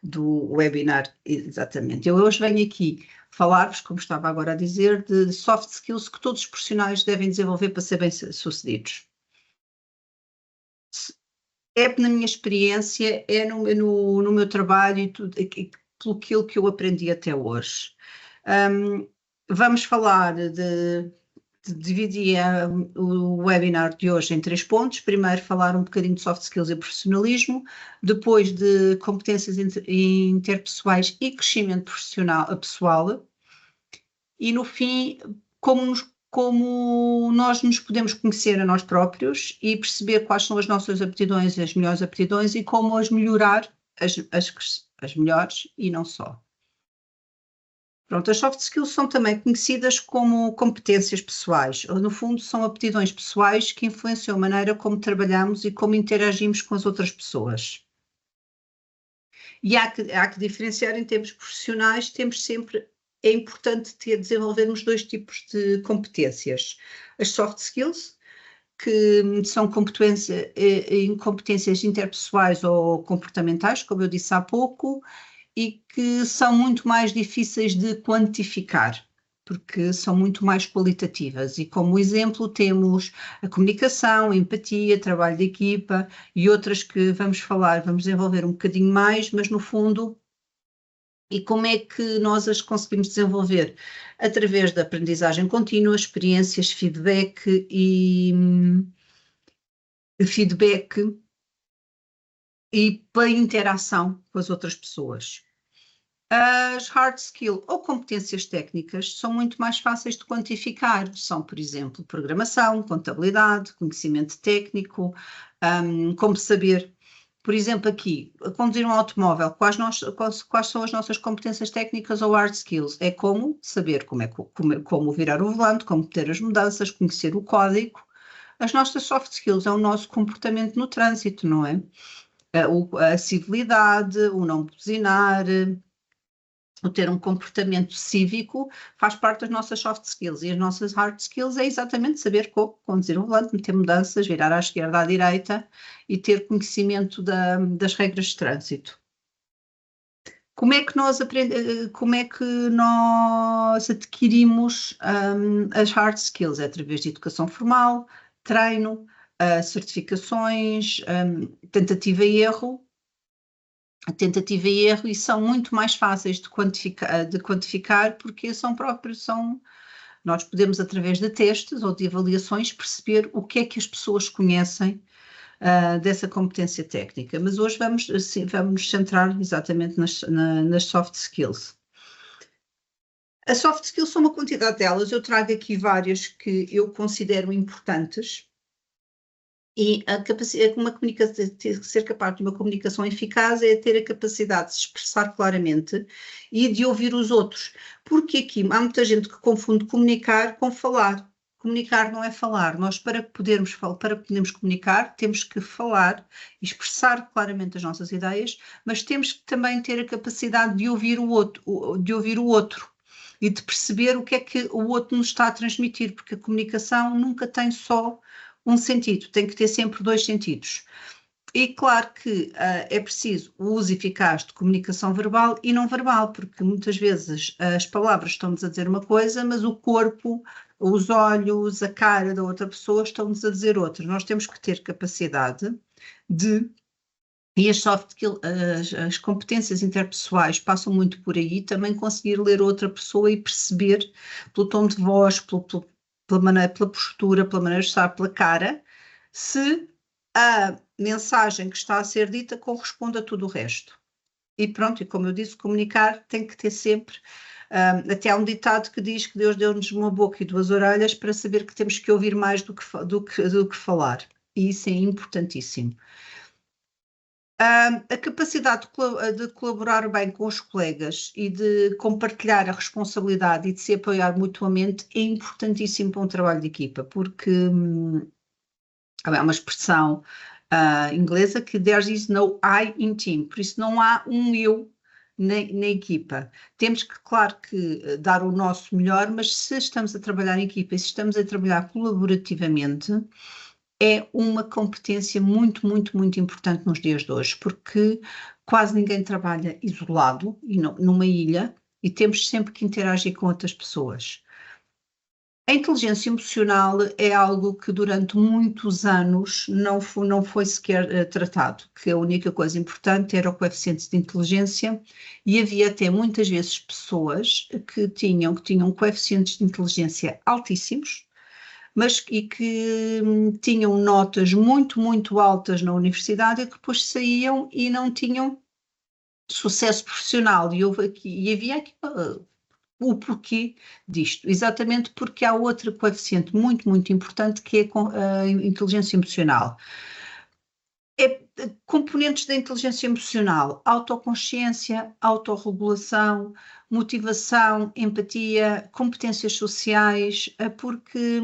do webinar, exatamente. Eu hoje venho aqui falar-vos, como estava agora a dizer, de soft skills que todos os profissionais devem desenvolver para ser bem-sucedidos. Na minha experiência, no meu trabalho e tudo, pelo que eu aprendi até hoje. Vamos falar dividir o webinar de hoje em 3 pontos. Primeiro, falar um bocadinho de soft skills e profissionalismo, depois de competências interpessoais e crescimento pessoal, e no fim, como nós nos podemos conhecer a nós próprios e perceber quais são as nossas aptidões, as melhores aptidões, e como as melhorar, as melhores e não só. Pronto, as soft skills são também conhecidas como competências pessoais, ou no fundo são aptidões pessoais que influenciam a maneira como trabalhamos e como interagimos com as outras pessoas. E há que diferenciar em termos profissionais, é importante desenvolvermos 2 tipos de competências. As soft skills, que são competências interpessoais ou comportamentais, como eu disse há pouco, e que são muito mais difíceis de quantificar, porque são muito mais qualitativas. E como exemplo temos a comunicação, a empatia, trabalho de equipa e outras que vamos desenvolver um bocadinho mais, mas no fundo, e como é que nós as conseguimos desenvolver? Através da aprendizagem contínua, experiências, feedback e para interação com as outras pessoas. As hard skills ou competências técnicas são muito mais fáceis de quantificar. São, por exemplo, programação, contabilidade, conhecimento técnico, como saber, por exemplo, aqui, conduzir um automóvel, quais são as nossas competências técnicas ou hard skills? É como saber como virar o volante, como ter as mudanças, conhecer o código. As nossas soft skills é o nosso comportamento no trânsito, não é? A civilidade, o não buzinar, o ter um comportamento cívico faz parte das nossas soft skills, e as nossas hard skills é exatamente saber como conduzir um volante, meter mudanças, virar à esquerda, à direita e ter conhecimento das regras de trânsito. Como é que nós adquirimos as hard skills? É através de educação formal, treino, certificações, tentativa e erro, e são muito mais fáceis de quantificar porque nós podemos, através de testes ou de avaliações, perceber o que é que as pessoas conhecem dessa competência técnica. Mas hoje vamos centrar exatamente nas soft skills. As soft skills são uma quantidade delas, eu trago aqui várias que eu considero importantes. E ser capaz de uma comunicação eficaz é ter a capacidade de se expressar claramente e de ouvir os outros. Porque aqui há muita gente que confunde comunicar com falar. Comunicar não é falar. Nós, para podermos comunicar, temos que falar e expressar claramente as nossas ideias, mas temos que também ter a capacidade de ouvir o outro e de perceber o que é que o outro nos está a transmitir, porque a comunicação nunca tem só um sentido, tem que ter sempre 2 sentidos. E claro que é preciso o uso eficaz de comunicação verbal e não verbal, porque muitas vezes as palavras estão-nos a dizer uma coisa, mas o corpo, os olhos, a cara da outra pessoa estão-nos a dizer outra. Nós temos que ter capacidade e as competências interpessoais passam muito por aí, também conseguir ler outra pessoa e perceber pelo tom de voz, pela postura, pela maneira de estar, pela cara, se a mensagem que está a ser dita corresponde a tudo o resto. E pronto, e como eu disse, comunicar tem que ter sempre, até há um ditado que diz que Deus deu-nos uma boca e 2 orelhas para saber que temos que ouvir mais do que falar. E isso é importantíssimo. A capacidade de colaborar bem com os colegas e de compartilhar a responsabilidade e de se apoiar mutuamente é importantíssimo para um trabalho de equipa, porque há uma expressão inglesa que there is no I in team, por isso não há um eu na equipa. Temos que, claro, dar o nosso melhor, mas se estamos a trabalhar em equipa e se estamos a trabalhar colaborativamente, é uma competência muito, muito, muito importante nos dias de hoje, porque quase ninguém trabalha isolado e numa ilha, e temos sempre que interagir com outras pessoas. A inteligência emocional é algo que durante muitos anos não foi sequer tratado, que a única coisa importante era o coeficiente de inteligência, e havia até muitas vezes pessoas que tinham coeficientes de inteligência altíssimos, mas que tinham notas muito, muito altas na universidade e que depois saíam e não tinham sucesso profissional. E havia aqui o porquê disto, exatamente porque há outra coeficiente muito, muito importante, que é a inteligência emocional. Componentes da inteligência emocional: autoconsciência, autorregulação, motivação, empatia, competências sociais, porque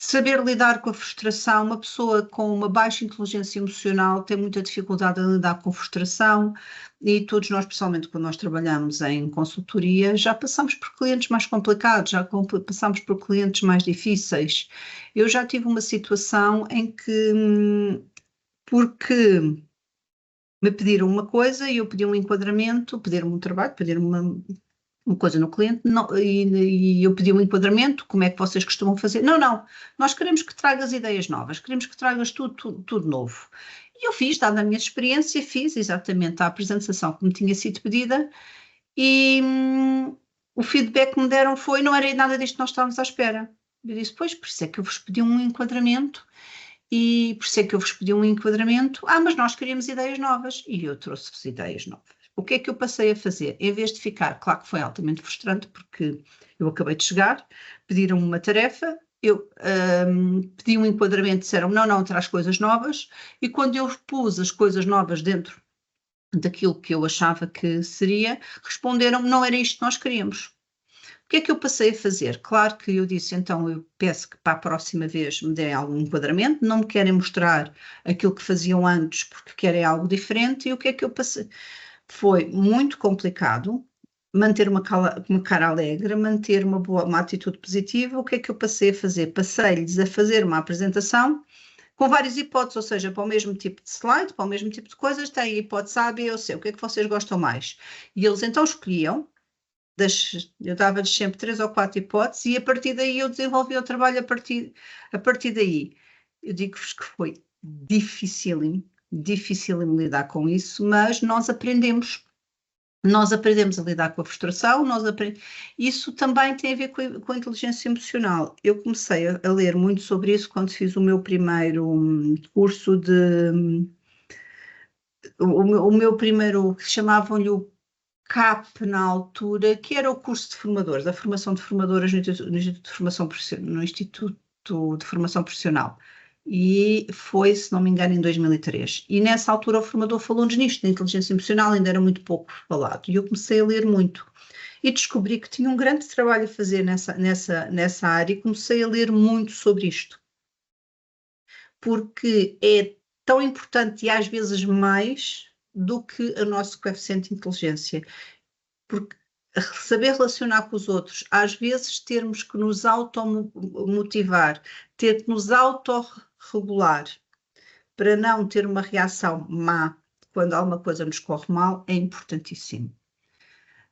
saber lidar com a frustração. Uma pessoa com uma baixa inteligência emocional tem muita dificuldade em lidar com frustração, e todos nós, especialmente quando nós trabalhamos em consultoria, já passamos por clientes mais complicados, já passamos por clientes mais difíceis. Eu já tive uma situação em que, porque me pediram uma coisa e eu pedi um enquadramento, pediram-me um trabalho, pediram-me uma coisa no cliente, não, e eu pedi um enquadramento: como é que vocês costumam fazer? Não, nós queremos que tragas ideias novas, queremos que tragas tudo novo. E eu fiz, dada a minha experiência, fiz exatamente a apresentação que me tinha sido pedida, e o feedback que me deram foi: não era nada disto que nós estávamos à espera. Eu disse: pois, por isso é que eu vos pedi um enquadramento, mas nós queríamos ideias novas, e eu trouxe-vos ideias novas. O que é que eu passei a fazer? Em vez de ficar, claro que foi altamente frustrante, porque eu acabei de chegar, pediram-me uma tarefa, eu pedi um enquadramento, disseram-me: não, traz coisas novas, e quando eu pus as coisas novas dentro daquilo que eu achava que seria, responderam-me: não era isto que nós queríamos. O que é que eu passei a fazer? Claro que eu disse: então eu peço que para a próxima vez me deem algum enquadramento, não me querem mostrar aquilo que faziam antes porque querem algo diferente. E o que é que eu passei? Foi muito complicado manter uma cara alegre, manter uma atitude positiva. O que é que eu passei a fazer? Passei-lhes a fazer uma apresentação com várias hipóteses, ou seja, para o mesmo tipo de slide, para o mesmo tipo de coisas, tem a hipótese A, B ou C. O que é que vocês gostam mais? E eles então escolhiam. Eu dava-lhes sempre 3 ou 4 hipóteses, e a partir daí eu desenvolvi o trabalho a partir daí. Eu digo-vos que foi dificílimo lidar com isso, mas nós aprendemos a lidar com a frustração. Isso também tem a ver com a inteligência emocional. Eu comecei a ler muito sobre isso quando fiz o meu primeiro curso o meu primeiro, que chamavam-lhe o CAP na altura, que era o curso de formadores, a formação de formadoras no Instituto de Formação Profissional. E foi, se não me engano, em 2003. E nessa altura o formador falou-nos nisto, da inteligência emocional, ainda era muito pouco falado. E eu comecei a ler muito. E descobri que tinha um grande trabalho a fazer nessa área, e comecei a ler muito sobre isto. Porque é tão importante, e às vezes mais, do que o nosso coeficiente de inteligência. Porque saber relacionar com os outros, às vezes termos que nos automotivar, ter que nos autorregular para não ter uma reação má quando alguma coisa nos corre mal, é importantíssimo.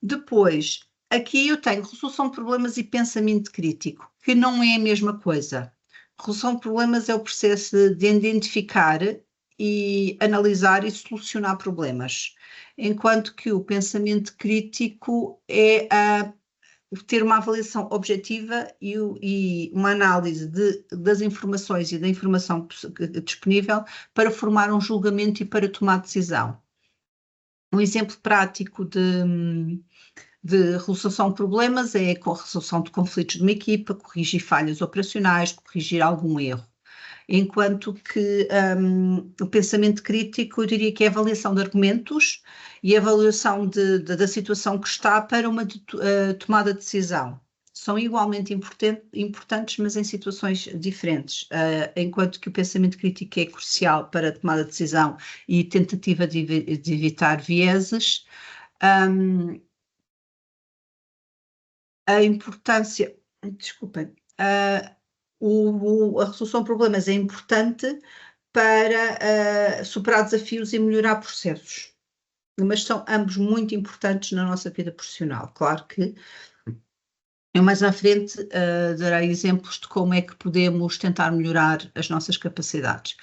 Depois, aqui eu tenho resolução de problemas e pensamento crítico, que não é a mesma coisa. Resolução de problemas é o processo de identificar e analisar e solucionar problemas, enquanto que o pensamento crítico é ter uma avaliação objetiva e uma análise das informações e da informação disponível para formar um julgamento e para tomar decisão. Um exemplo prático de resolução de problemas é a resolução de conflitos de uma equipa, corrigir falhas operacionais, corrigir algum erro. Enquanto que o pensamento crítico, eu diria que é a avaliação de argumentos e a avaliação da situação que está para uma tomada de decisão. São igualmente importantes, mas em situações diferentes. Enquanto que o pensamento crítico é crucial para a tomada de decisão e tentativa de evitar vieses, a importância, desculpem, a resolução de problemas é importante para superar desafios e melhorar processos. Mas são ambos muito importantes na nossa vida profissional. Claro que eu mais à frente darei exemplos de como é que podemos tentar melhorar as nossas capacidades.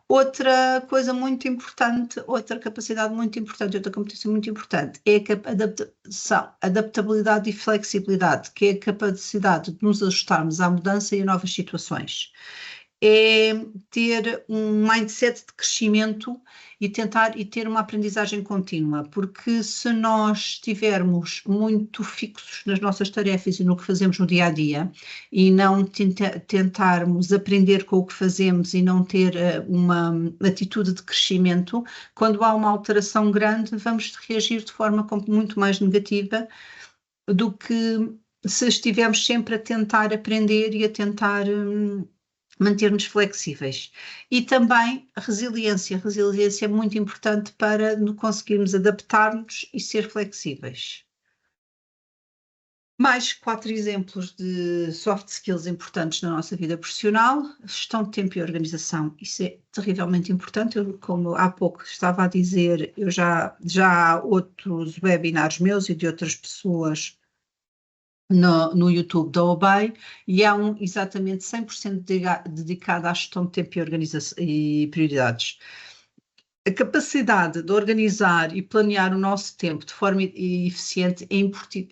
Outra coisa muito importante, outra capacidade muito importante, outra competência muito importante é a adaptabilidade e flexibilidade, que é a capacidade de nos ajustarmos à mudança e a novas situações. É ter um mindset de crescimento e tentar e ter uma aprendizagem contínua, porque se nós estivermos muito fixos nas nossas tarefas e no que fazemos no dia a dia e não tentarmos aprender com o que fazemos e não ter uma atitude de crescimento, quando há uma alteração grande, vamos reagir de forma muito mais negativa do que se estivermos sempre a tentar aprender e a tentar manter-nos flexíveis. E também a resiliência. A resiliência é muito importante para conseguirmos adaptar-nos e ser flexíveis. Mais 4 exemplos de soft skills importantes na nossa vida profissional. Gestão de tempo e organização. Isso é terrivelmente importante. Como há pouco estava a dizer, eu já há outros webinars meus e de outras pessoas no YouTube da Obey, e há um exatamente 100% dedicado à gestão de tempo e organização e prioridades. A capacidade de organizar e planear o nosso tempo de forma eficiente é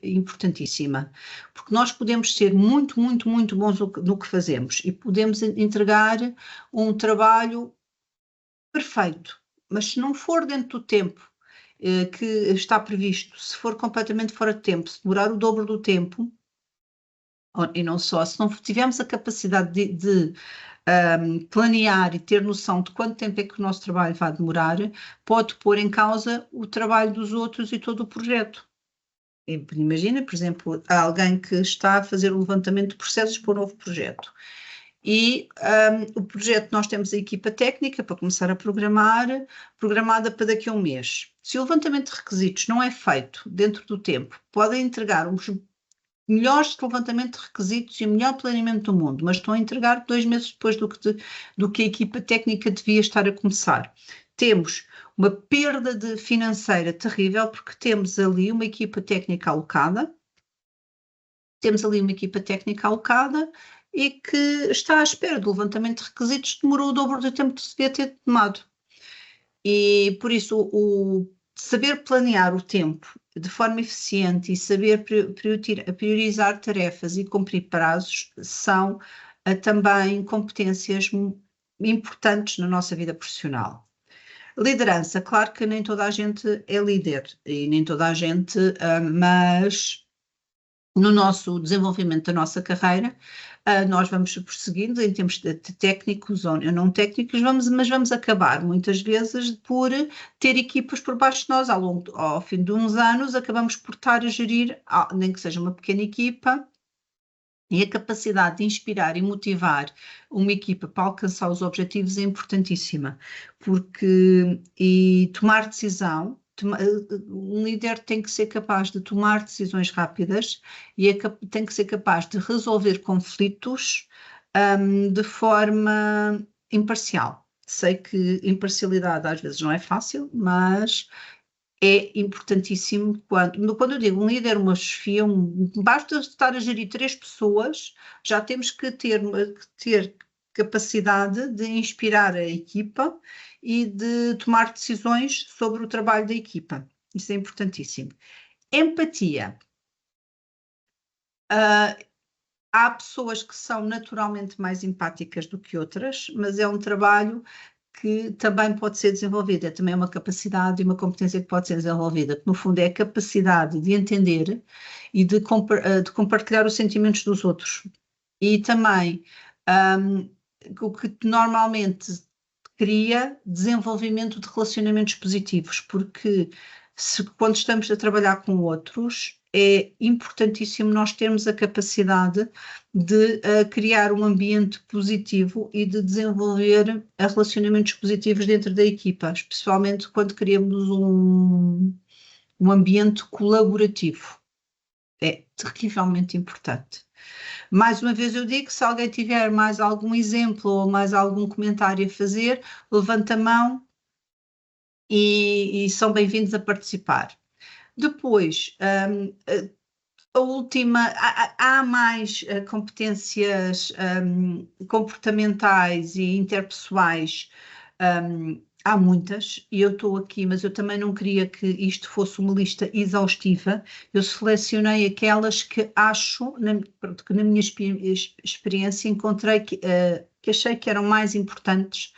importantíssima, porque nós podemos ser muito bons no que fazemos e podemos entregar um trabalho perfeito, mas se não for dentro do tempo que está previsto, se for completamente fora de tempo, se demorar o dobro do tempo, e não só, se não tivermos a capacidade de planear e ter noção de quanto tempo é que o nosso trabalho vai demorar, pode pôr em causa o trabalho dos outros e todo o projeto. Imagina, por exemplo, alguém que está a fazer o levantamento de processos para um novo projeto. E o projeto, nós temos a equipa técnica para começar a programada para daqui a um mês. Se o levantamento de requisitos não é feito dentro do tempo, podem entregar os melhores levantamento de requisitos e o melhor planeamento do mundo, mas estão a entregar 2 meses depois do que a equipa técnica devia estar a começar. Temos uma perda financeira terrível, porque temos ali uma equipa técnica alocada, e que está à espera do levantamento de requisitos, demorou o dobro do tempo que devia ter tomado. E por isso o saber planear o tempo de forma eficiente e saber priorizar tarefas e cumprir prazos são também competências importantes na nossa vida profissional. Liderança, claro que nem toda a gente é líder e nem toda a gente, mas no nosso desenvolvimento da nossa carreira, nós vamos prosseguindo em termos de técnicos ou não técnicos, mas vamos acabar muitas vezes por ter equipas por baixo de nós. Ao fim de uns anos, acabamos por estar a gerir, nem que seja uma pequena equipa, e a capacidade de inspirar e motivar uma equipa para alcançar os objetivos é importantíssima, e tomar decisão. Um líder tem que ser capaz de tomar decisões rápidas e tem que ser capaz de resolver conflitos de forma imparcial. Sei que imparcialidade às vezes não é fácil, mas é importantíssimo quando eu digo um líder, uma chefia, basta estar a gerir 3 pessoas, já temos que ter capacidade de inspirar a equipa e de tomar decisões sobre o trabalho da equipa. Isso é importantíssimo. Empatia. Há pessoas que são naturalmente mais empáticas do que outras, mas é um trabalho que também pode ser desenvolvido, é também uma capacidade e uma competência que pode ser desenvolvida, que no fundo é a capacidade de entender e de compartilhar os sentimentos dos outros. E também o que normalmente cria desenvolvimento de relacionamentos positivos, porque quando estamos a trabalhar com outros, é importantíssimo nós termos a capacidade de criar um ambiente positivo e de desenvolver relacionamentos positivos dentro da equipa, especialmente quando criamos um ambiente colaborativo. É terrivelmente importante. Mais uma vez eu digo, se alguém tiver mais algum exemplo ou mais algum comentário a fazer, levanta a mão e são bem-vindos a participar. Depois, a última, há mais competências comportamentais e interpessoais, há muitas, e eu estou aqui, mas eu também não queria que isto fosse uma lista exaustiva. Eu selecionei aquelas que acho, que na minha experiência encontrei que achei que eram mais importantes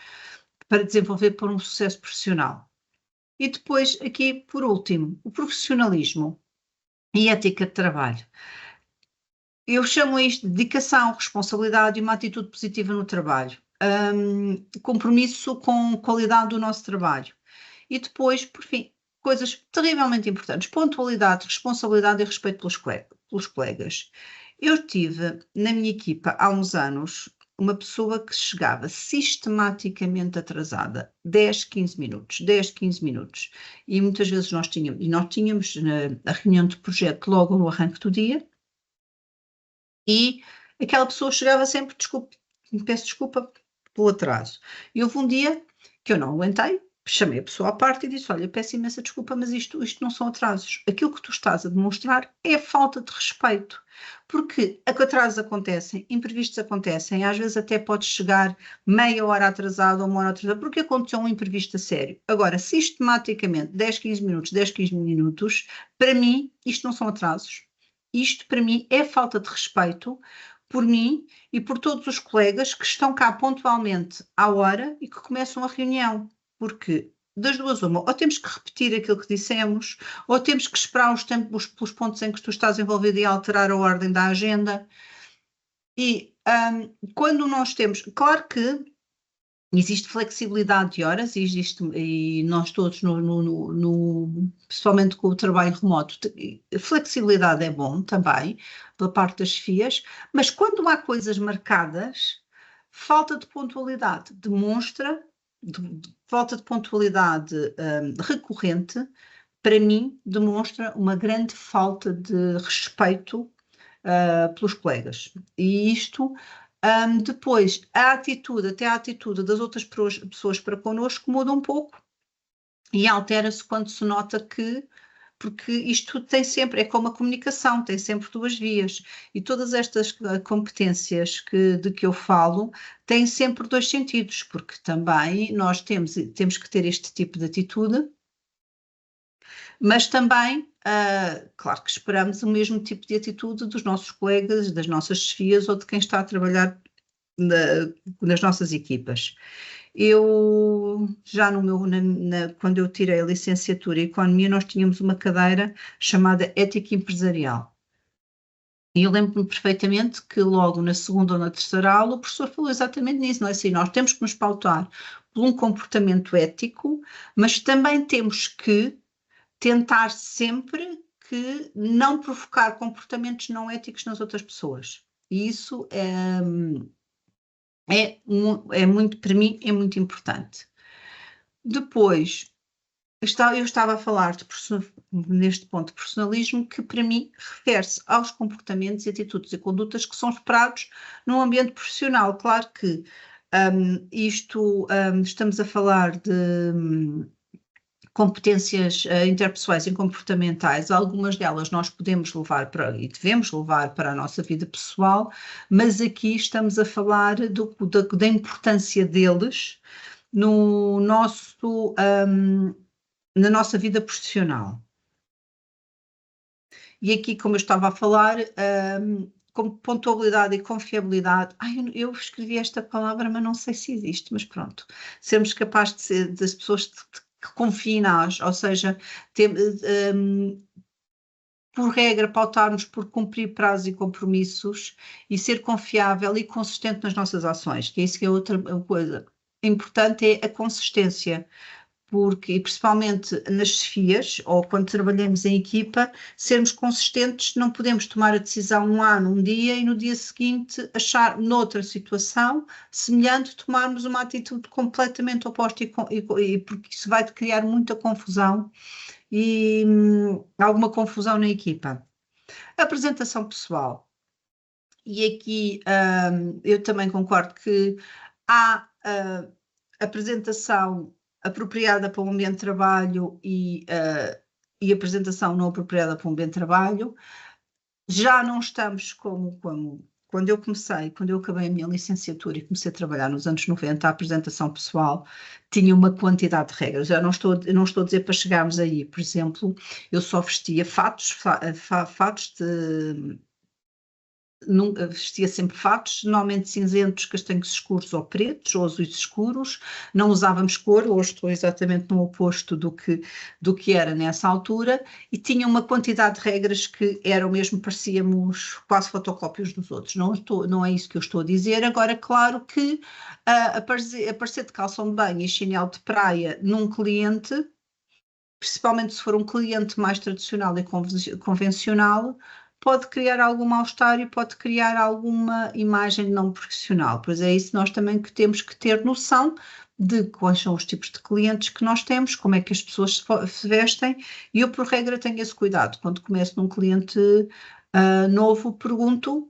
para desenvolver por um sucesso profissional. E depois, aqui, por último, o profissionalismo e ética de trabalho. Eu chamo isto de dedicação, responsabilidade e uma atitude positiva no trabalho. Compromisso com a qualidade do nosso trabalho. E depois, por fim, coisas terrivelmente importantes: pontualidade, responsabilidade e respeito pelos colegas. Eu tive na minha equipa há uns anos uma pessoa que chegava sistematicamente atrasada, 10, 15 minutos, 10, 15 minutos. E muitas vezes nós tínhamos a reunião de projeto logo no arranque do dia, e aquela pessoa chegava sempre, peço desculpa pelo atraso. E houve um dia que eu não aguentei, chamei a pessoa à parte e disse: olha, peço imensa desculpa, mas isto não são atrasos. Aquilo que tu estás a demonstrar é falta de respeito. Porque atrasos acontecem, imprevistos acontecem, às vezes até podes chegar meia hora atrasado ou uma hora atrasado, porque aconteceu um imprevisto a sério. Agora, sistematicamente, 10, 15 minutos, 10, 15 minutos, para mim, isto não são atrasos. Isto, para mim, é falta de respeito por mim e por todos os colegas que estão cá pontualmente à hora e que começam a reunião. Porque das duas uma, ou temos que repetir aquilo que dissemos, ou temos que esperar os tempos pelos pontos em que tu estás envolvido e alterar a ordem da agenda. E quando nós temos, claro que existe flexibilidade de horas, e nós todos, principalmente com o trabalho remoto, flexibilidade é bom também, pela parte das chefias, mas quando há coisas marcadas, falta de pontualidade demonstra, falta de pontualidade recorrente, para mim, demonstra uma grande falta de respeito pelos colegas. E isto, depois, até a atitude das outras pessoas para connosco muda um pouco e altera-se quando se nota que, porque isto tem sempre, é como a comunicação, tem sempre duas vias, e todas estas competências de que eu falo têm sempre dois sentidos, porque também nós temos que ter este tipo de atitude, mas também, claro que esperamos o mesmo tipo de atitude dos nossos colegas, das nossas chefias ou de quem está a trabalhar nas nossas equipas. Eu, já quando eu tirei a licenciatura em Economia, nós tínhamos uma cadeira chamada Ética Empresarial. E eu lembro-me perfeitamente que logo na segunda ou na terceira aula o professor falou exatamente nisso, não é assim? Nós temos que nos pautar por um comportamento ético, mas também temos que tentar sempre que não provocar comportamentos não éticos nas outras pessoas. E isso é muito, para mim, é muito importante. Depois, eu estava a falar neste ponto de personalismo, que para mim refere-se aos comportamentos, atitudes e condutas que são esperados num ambiente profissional. Claro que estamos a falar de competências interpessoais e comportamentais, algumas delas nós podemos levar e devemos levar para a nossa vida pessoal, mas aqui estamos a falar da importância deles no na nossa vida profissional. E aqui, como eu estava a falar, como pontualidade e confiabilidade, eu escrevi esta palavra, mas não sei se existe, mas pronto, sermos capazes de ser das pessoas que confiem em nós, ou seja, por regra, pautarmos por cumprir prazos e compromissos e ser confiável e consistente nas nossas ações, que é isso que é outra coisa importante, é a consistência. Porque, principalmente nas chefias, ou quando trabalhamos em equipa, sermos consistentes, não podemos tomar a decisão num dia e no dia seguinte achar noutra situação semelhante, tomarmos uma atitude completamente oposta e porque isso vai criar muita confusão e alguma confusão na equipa. A apresentação pessoal. E aqui eu também concordo que há apresentação apropriada para um ambiente de trabalho e apresentação não apropriada para um ambiente de trabalho. Já não estamos como quando eu acabei a minha licenciatura e comecei a trabalhar nos anos 90, a apresentação pessoal tinha uma quantidade de regras. Eu não estou a dizer para chegarmos aí. Por exemplo, eu só vestia fatos de vestia sempre fatos, normalmente cinzentos, castanhos escuros ou pretos, ou azuis escuros, não usávamos cor, hoje estou exatamente no oposto do que era nessa altura, e tinha uma quantidade de regras que eram mesmo, parecíamos quase fotocópios dos outros, não é isso que eu estou a dizer. Agora, claro que aparecer de calção de banho e chinelo de praia num cliente, principalmente se for um cliente mais tradicional e convencional, pode criar algum mal-estar e pode criar alguma imagem não profissional. Pois é isso, nós também que temos que ter noção de quais são os tipos de clientes que nós temos, como é que as pessoas se vestem, e eu, por regra, tenho esse cuidado. Quando começo num cliente novo, pergunto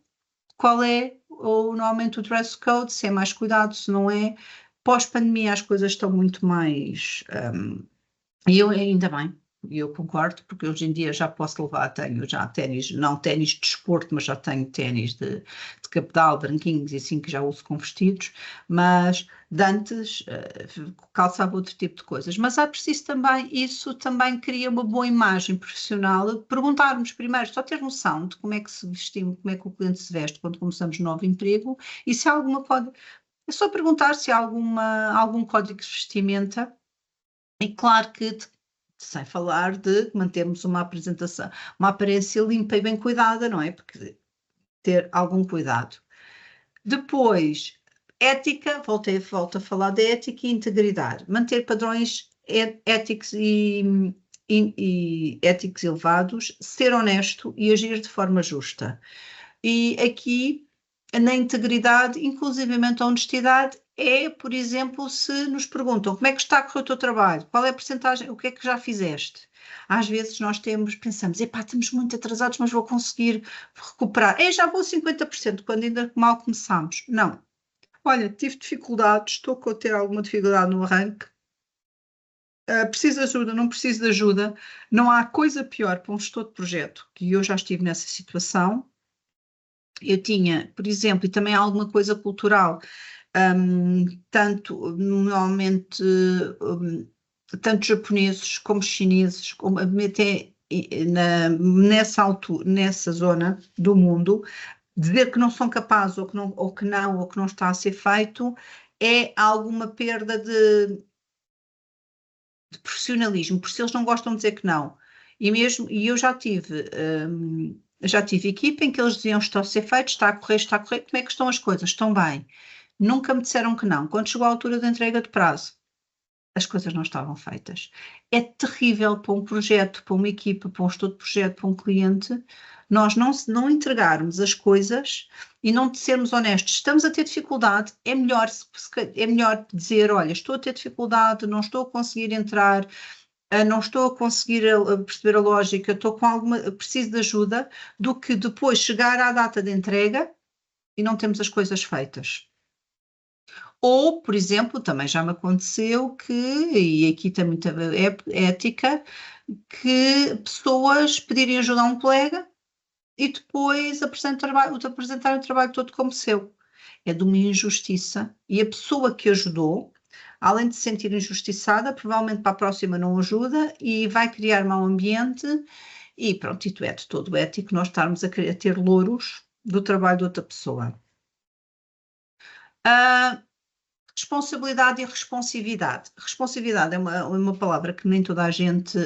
qual é normalmente o dress code, se é mais cuidado, se não é. Pós-pandemia as coisas estão muito mais... e eu ainda bem, eu concordo, porque hoje em dia já posso levar, tenho já ténis, não ténis de desporto, mas já tenho ténis de cabedal, branquinhos e assim que já uso com vestidos, mas de antes calçava outro tipo de coisas. Mas é preciso também, isso também cria uma boa imagem profissional, perguntarmos primeiro, só ter noção de como é que se vestimos, como é que o cliente se veste quando começamos um novo emprego, e se há alguma código, é só perguntar se há algum código de vestimenta. E claro que, sem falar de mantermos uma apresentação, uma aparência limpa e bem cuidada, não é? Porque ter algum cuidado. Depois, ética, volto a falar de ética e integridade. Manter padrões éticos e éticos elevados, ser honesto e agir de forma justa. E aqui, na integridade, inclusivamente a honestidade, é, por exemplo, se nos perguntam como é que está a correr o teu trabalho, qual é a percentagem, o que é que já fizeste? Às vezes nós pensamos, estamos muito atrasados, mas vou conseguir recuperar. Já vou 50%, quando ainda mal começamos. Não. Olha, tive dificuldades, estou a ter alguma dificuldade no arranque. Preciso de ajuda, não preciso de ajuda. Não há coisa pior para um gestor de projeto, que eu já estive nessa situação. Eu tinha, por exemplo, e também há alguma coisa cultural, normalmente, tanto japoneses como chineses, como até nessa zona do mundo, dizer que não são capazes ou que não está a ser feito, é alguma perda de profissionalismo, porque eles não gostam de dizer que não. E eu já tive equipa em que eles diziam está a ser feito, está a correr, como é que estão as coisas? Estão bem. Nunca me disseram que não. Quando chegou a altura da entrega de prazo, as coisas não estavam feitas. É terrível para um projeto, para uma equipa, para um estudo de projeto, para um cliente, nós não entregarmos as coisas e não sermos honestos. Estamos a ter dificuldade, é melhor dizer, olha, estou a ter dificuldade, não estou a conseguir entrar, não estou a conseguir perceber a lógica, preciso de ajuda, do que depois chegar à data de entrega e não temos as coisas feitas. Ou, por exemplo, também já me aconteceu e aqui tem muita ética, que pessoas pedirem ajuda a um colega e depois apresentarem o trabalho todo como seu. É de uma injustiça. E a pessoa que ajudou, além de se sentir injustiçada, provavelmente para a próxima não ajuda e vai criar mau ambiente. E pronto, isto é de todo ético nós estarmos a ter louros do trabalho de outra pessoa. Responsabilidade e responsividade. Responsividade é uma palavra que nem toda a gente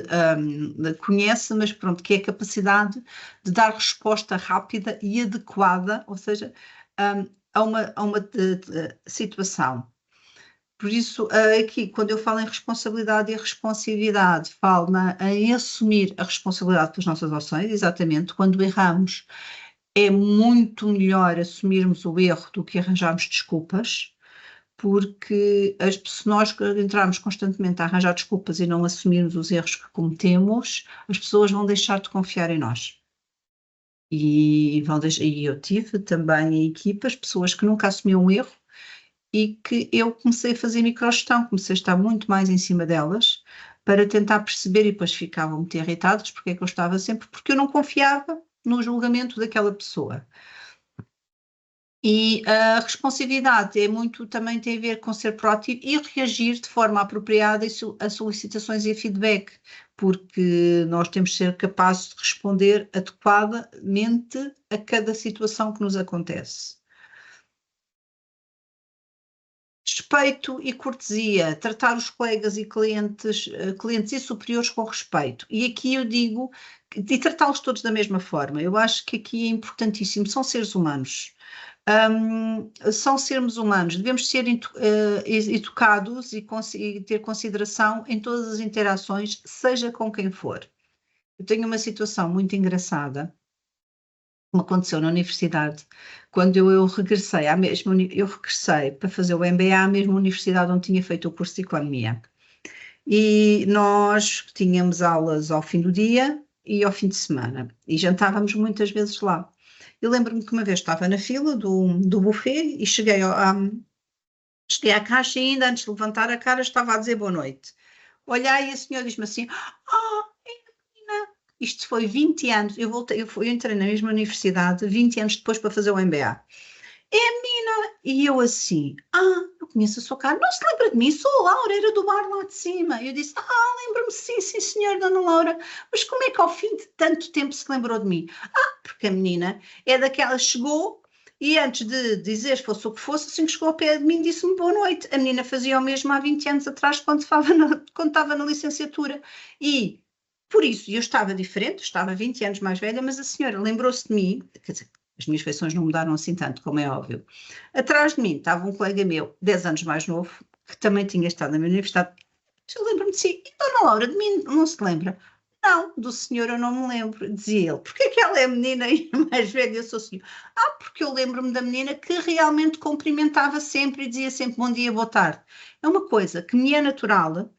conhece, mas pronto, que é a capacidade de dar resposta rápida e adequada, ou seja, a uma situação. Por isso, aqui, quando eu falo em responsabilidade e responsividade, falo em assumir a responsabilidade pelas nossas ações, exatamente, quando erramos, é muito melhor assumirmos o erro do que arranjarmos desculpas, porque se nós entrarmos constantemente a arranjar desculpas e não assumirmos os erros que cometemos, as pessoas vão deixar de confiar em nós. e eu tive também em equipas pessoas que nunca assumiam um erro e que eu comecei a fazer microgestão, comecei a estar muito mais em cima delas para tentar perceber e depois ficavam muito irritadas porque é que eu estava sempre, porque eu não confiava no julgamento daquela pessoa. E a responsividade é muito, também tem a ver com ser proativo e reagir de forma apropriada a solicitações e a feedback, porque nós temos de ser capazes de responder adequadamente a cada situação que nos acontece. Respeito e cortesia, tratar os colegas e clientes e superiores com respeito. E aqui eu digo, e tratá-los todos da mesma forma. Eu acho que aqui é importantíssimo, são seres humanos. São seres humanos, devemos ser educados e ter consideração em todas as interações, seja com quem for. Eu tenho uma situação muito engraçada que me aconteceu na universidade, quando eu regressei eu regressei para fazer o MBA à mesma universidade onde tinha feito o curso de Economia. E nós tínhamos aulas ao fim do dia e ao fim de semana, e jantávamos muitas vezes lá. Eu lembro-me que uma vez estava na fila do buffet e cheguei à caixa e ainda antes de levantar a cara estava a dizer boa noite. Olhei e a senhora diz-me assim, menina, isto foi 20 anos, eu entrei na mesma universidade 20 anos depois para fazer o MBA. É a menina, e eu assim, eu conheço a sua cara, não se lembra de mim, sou a Laura, era do bar lá de cima. Eu disse, lembro-me, sim, senhor, dona Laura, mas como é que ao fim de tanto tempo se lembrou de mim? Porque a menina é daquela, chegou e antes de dizer fosse o que fosse, assim que chegou ao pé de mim, disse-me boa noite. A menina fazia o mesmo há 20 anos atrás, quando estava na licenciatura. E por isso, eu estava diferente, estava 20 anos mais velha, mas a senhora lembrou-se de mim, quer dizer, as minhas feições não mudaram assim tanto, como é óbvio. Atrás de mim estava um colega meu, 10 anos mais novo, que também tinha estado na minha universidade. Eu lembro-me de si, e Dona Laura, de mim não se lembra? Não, do senhor eu não me lembro, dizia ele. Porquê que ela é menina e mais velha eu sou senhor? Porque eu lembro-me da menina que realmente cumprimentava sempre e dizia sempre bom dia, boa tarde. É uma coisa que me é natural,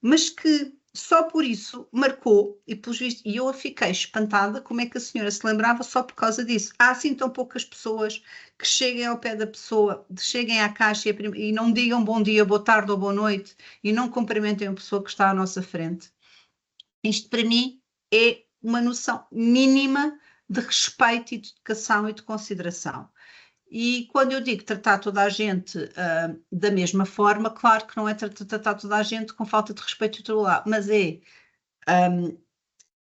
mas que só por isso marcou, e pelos vistos, e eu fiquei espantada como é que a senhora se lembrava só por causa disso. Há assim tão poucas pessoas que cheguem ao pé da pessoa, cheguem à caixa e não digam bom dia, boa tarde ou boa noite e não cumprimentem a pessoa que está à nossa frente. Isto para mim é uma noção mínima de respeito e de educação e de consideração. E quando eu digo tratar toda a gente da mesma forma, claro que não é tratar toda a gente com falta de respeito e tudo lá, mas é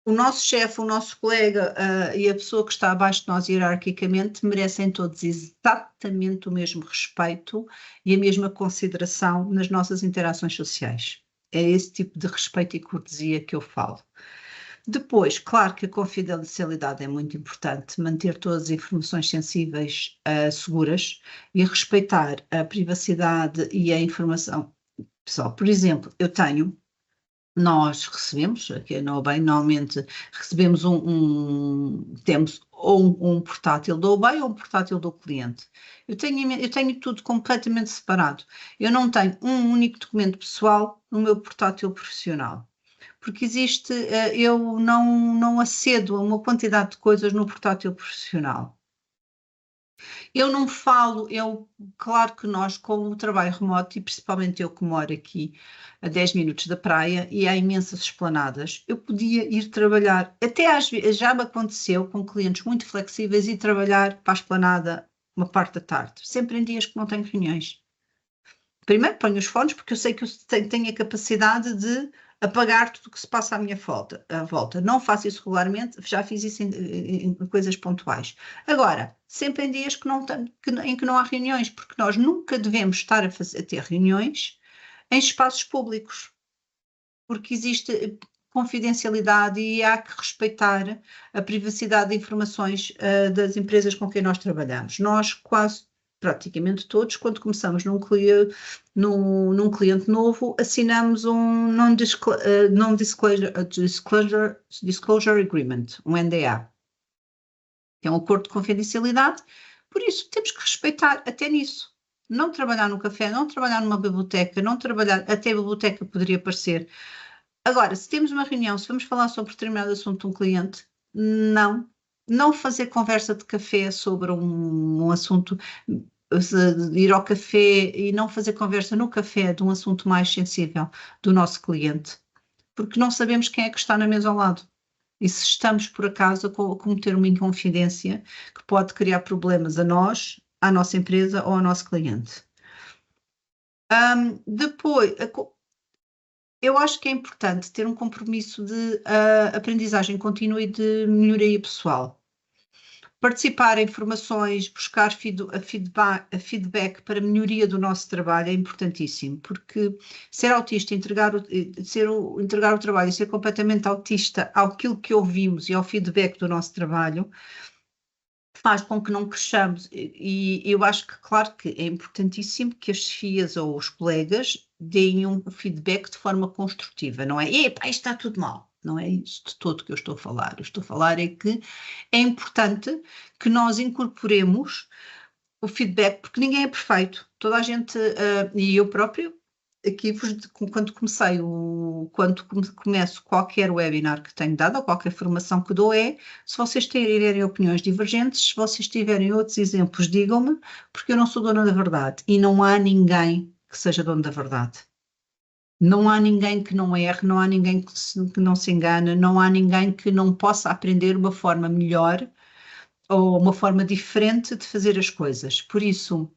o nosso chefe, o nosso colega e a pessoa que está abaixo de nós hierarquicamente merecem todos exatamente o mesmo respeito e a mesma consideração nas nossas interações sociais. É esse tipo de respeito e cortesia que eu falo. Depois, claro que a confidencialidade é muito importante, manter todas as informações sensíveis seguras e respeitar a privacidade e a informação pessoal. Por exemplo, nós recebemos, aqui na OBEI, normalmente recebemos temos ou um portátil da OBEI ou um portátil do cliente. Eu tenho tudo completamente separado. Eu não tenho um único documento pessoal no meu portátil profissional. Porque eu não acedo a uma quantidade de coisas no portátil profissional. Eu não falo, claro que nós com o trabalho remoto, e principalmente eu que moro aqui a 10 minutos da praia e há imensas esplanadas, eu podia ir trabalhar, até às vezes já me aconteceu com clientes muito flexíveis ir trabalhar para a esplanada uma parte da tarde, sempre em dias que não tenho reuniões. Primeiro ponho os fones porque eu sei que eu tenho a capacidade de apagar tudo o que se passa à minha volta. Não faço isso regularmente, já fiz isso em coisas pontuais. Agora, sempre em dias em que não há reuniões, porque nós nunca devemos estar a ter reuniões em espaços públicos, porque existe confidencialidade e há que respeitar a privacidade de informações das empresas com quem nós trabalhamos. Nós praticamente todos, quando começamos num cliente novo, assinamos um Non-Disclosure Agreement, um NDA, que é um acordo de confidencialidade, por isso temos que respeitar até nisso. Não trabalhar no café, não trabalhar numa biblioteca, não trabalhar, até a biblioteca poderia parecer. Agora, se temos uma reunião, se vamos falar sobre determinado assunto de um cliente, não não fazer conversa de café sobre um assunto, ir ao café e não fazer conversa no café de um assunto mais sensível do nosso cliente, porque não sabemos quem é que está na mesa ao lado. E se estamos, por acaso, a cometer uma inconfidência que pode criar problemas a nós, à nossa empresa ou ao nosso cliente. Depois, eu acho que é importante ter um compromisso de aprendizagem contínua e de melhoria pessoal. Participar em formações, buscar feedback para melhoria do nosso trabalho é importantíssimo, porque ser autista, entregar o trabalho e ser completamente autista àquilo que ouvimos e ao feedback do nosso trabalho faz com que não cresçamos. E eu acho que, claro, que é importantíssimo que as chefias ou os colegas deem um feedback de forma construtiva, não é? Epá, isto está tudo mal. Não é isso de todo que eu estou a falar. Eu estou a falar é que é importante que nós incorporemos o feedback, porque ninguém é perfeito. Toda a gente, e eu próprio, aqui quando começo qualquer webinar que tenho dado, ou qualquer formação que dou, se vocês tiverem opiniões divergentes, se vocês tiverem outros exemplos, digam-me, porque eu não sou dona da verdade, e não há ninguém que seja dono da verdade. Não há ninguém que não erre, não há ninguém que não se engane, não há ninguém que não possa aprender uma forma melhor ou uma forma diferente de fazer as coisas. Por isso,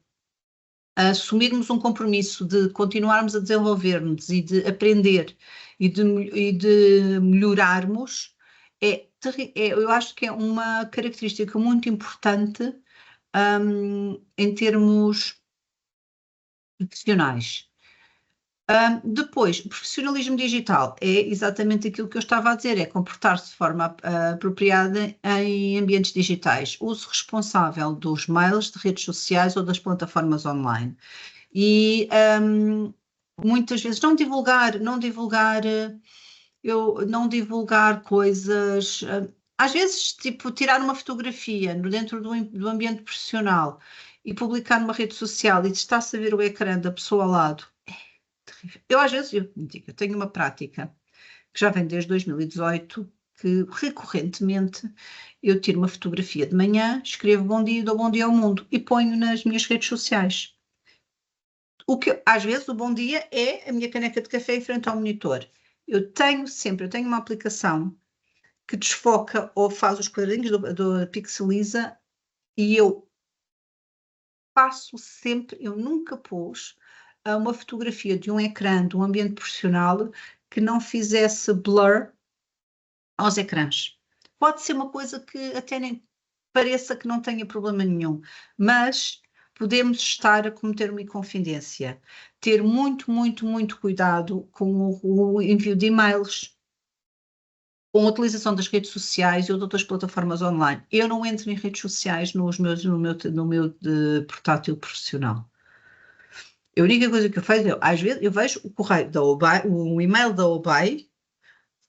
assumirmos um compromisso de continuarmos a desenvolver-nos e de aprender e de melhorarmos, eu acho que é uma característica muito importante, em termos profissionais. Depois, o profissionalismo digital é exatamente aquilo que eu estava a dizer, é comportar-se de forma apropriada em ambientes digitais, uso responsável dos mails, de redes sociais ou das plataformas online. E muitas vezes não divulgar coisas, às vezes, tipo, tirar uma fotografia dentro do ambiente profissional e publicar numa rede social e está-se a ver o ecrã da pessoa ao lado. Eu, às vezes, eu tenho uma prática que já vem desde 2018, que recorrentemente eu tiro uma fotografia de manhã, escrevo bom dia e dou bom dia ao mundo e ponho nas minhas redes sociais. Às vezes, o bom dia é a minha caneca de café em frente ao monitor. Eu tenho uma aplicação que desfoca ou faz os quadradinhos do Pixeliza e eu passo sempre, eu nunca pus uma fotografia de um ecrã de um ambiente profissional que não fizesse blur aos ecrãs. Pode ser uma coisa que até nem pareça que não tenha problema nenhum, mas podemos estar a cometer uma inconfidência. Ter muito, muito, muito cuidado com o envio de e-mails, com a utilização das redes sociais e de outras plataformas online. Eu não entro em redes sociais no meu portátil profissional. A única coisa que eu faço é, às vezes, eu vejo o correio da OBEI, o e-mail da OBEI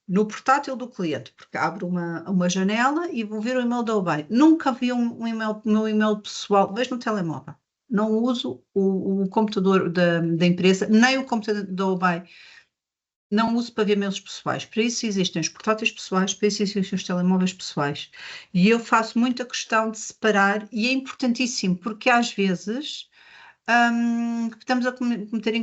no portátil do cliente, porque abro uma janela e vou ver o e-mail da OBEI. Nunca vi um e-mail, meu e-mail pessoal, vejo no telemóvel. Não uso o computador da empresa, nem o computador da OBEI. Não uso para ver e-mails pessoais. Para isso existem os portáteis pessoais, para isso existem os telemóveis pessoais. E eu faço muita questão de separar, e é importantíssimo, porque às vezes estamos a cometer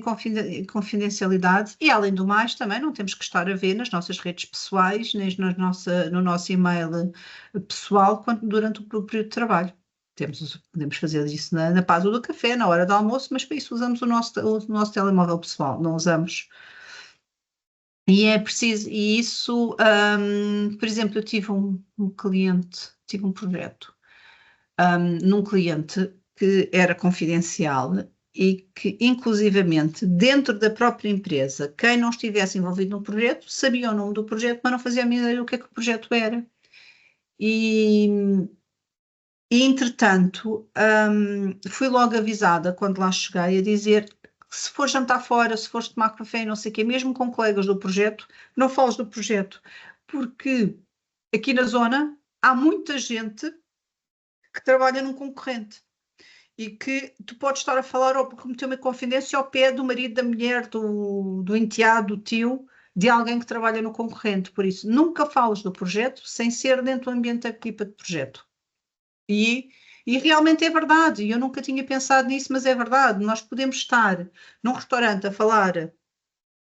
confidencialidade e, além do mais, também não temos que estar a ver nas nossas redes pessoais, nem no nosso e-mail pessoal, durante o período de trabalho. Podemos fazer isso na pausa do café, na hora do almoço, mas para isso usamos o nosso telemóvel pessoal, não usamos. E é preciso, e isso, por exemplo, eu tive um cliente, tive um projeto num cliente que era confidencial e que, inclusivamente, dentro da própria empresa, quem não estivesse envolvido no projeto sabia o nome do projeto, mas não fazia a mínima ideia do que é que o projeto era. E entretanto, fui logo avisada quando lá cheguei a dizer que se for jantar fora, se fores tomar café e não sei o quê, mesmo com colegas do projeto, não fales do projeto, porque aqui na zona há muita gente que trabalha num concorrente e que tu podes estar a falar ou cometer uma confidência ao pé do marido, da mulher, do enteado, do tio, de alguém que trabalha no concorrente. Por isso, nunca fales do projeto sem ser dentro do ambiente da equipa de projeto. E realmente é verdade, eu nunca tinha pensado nisso, mas é verdade. Nós podemos estar num restaurante a falar de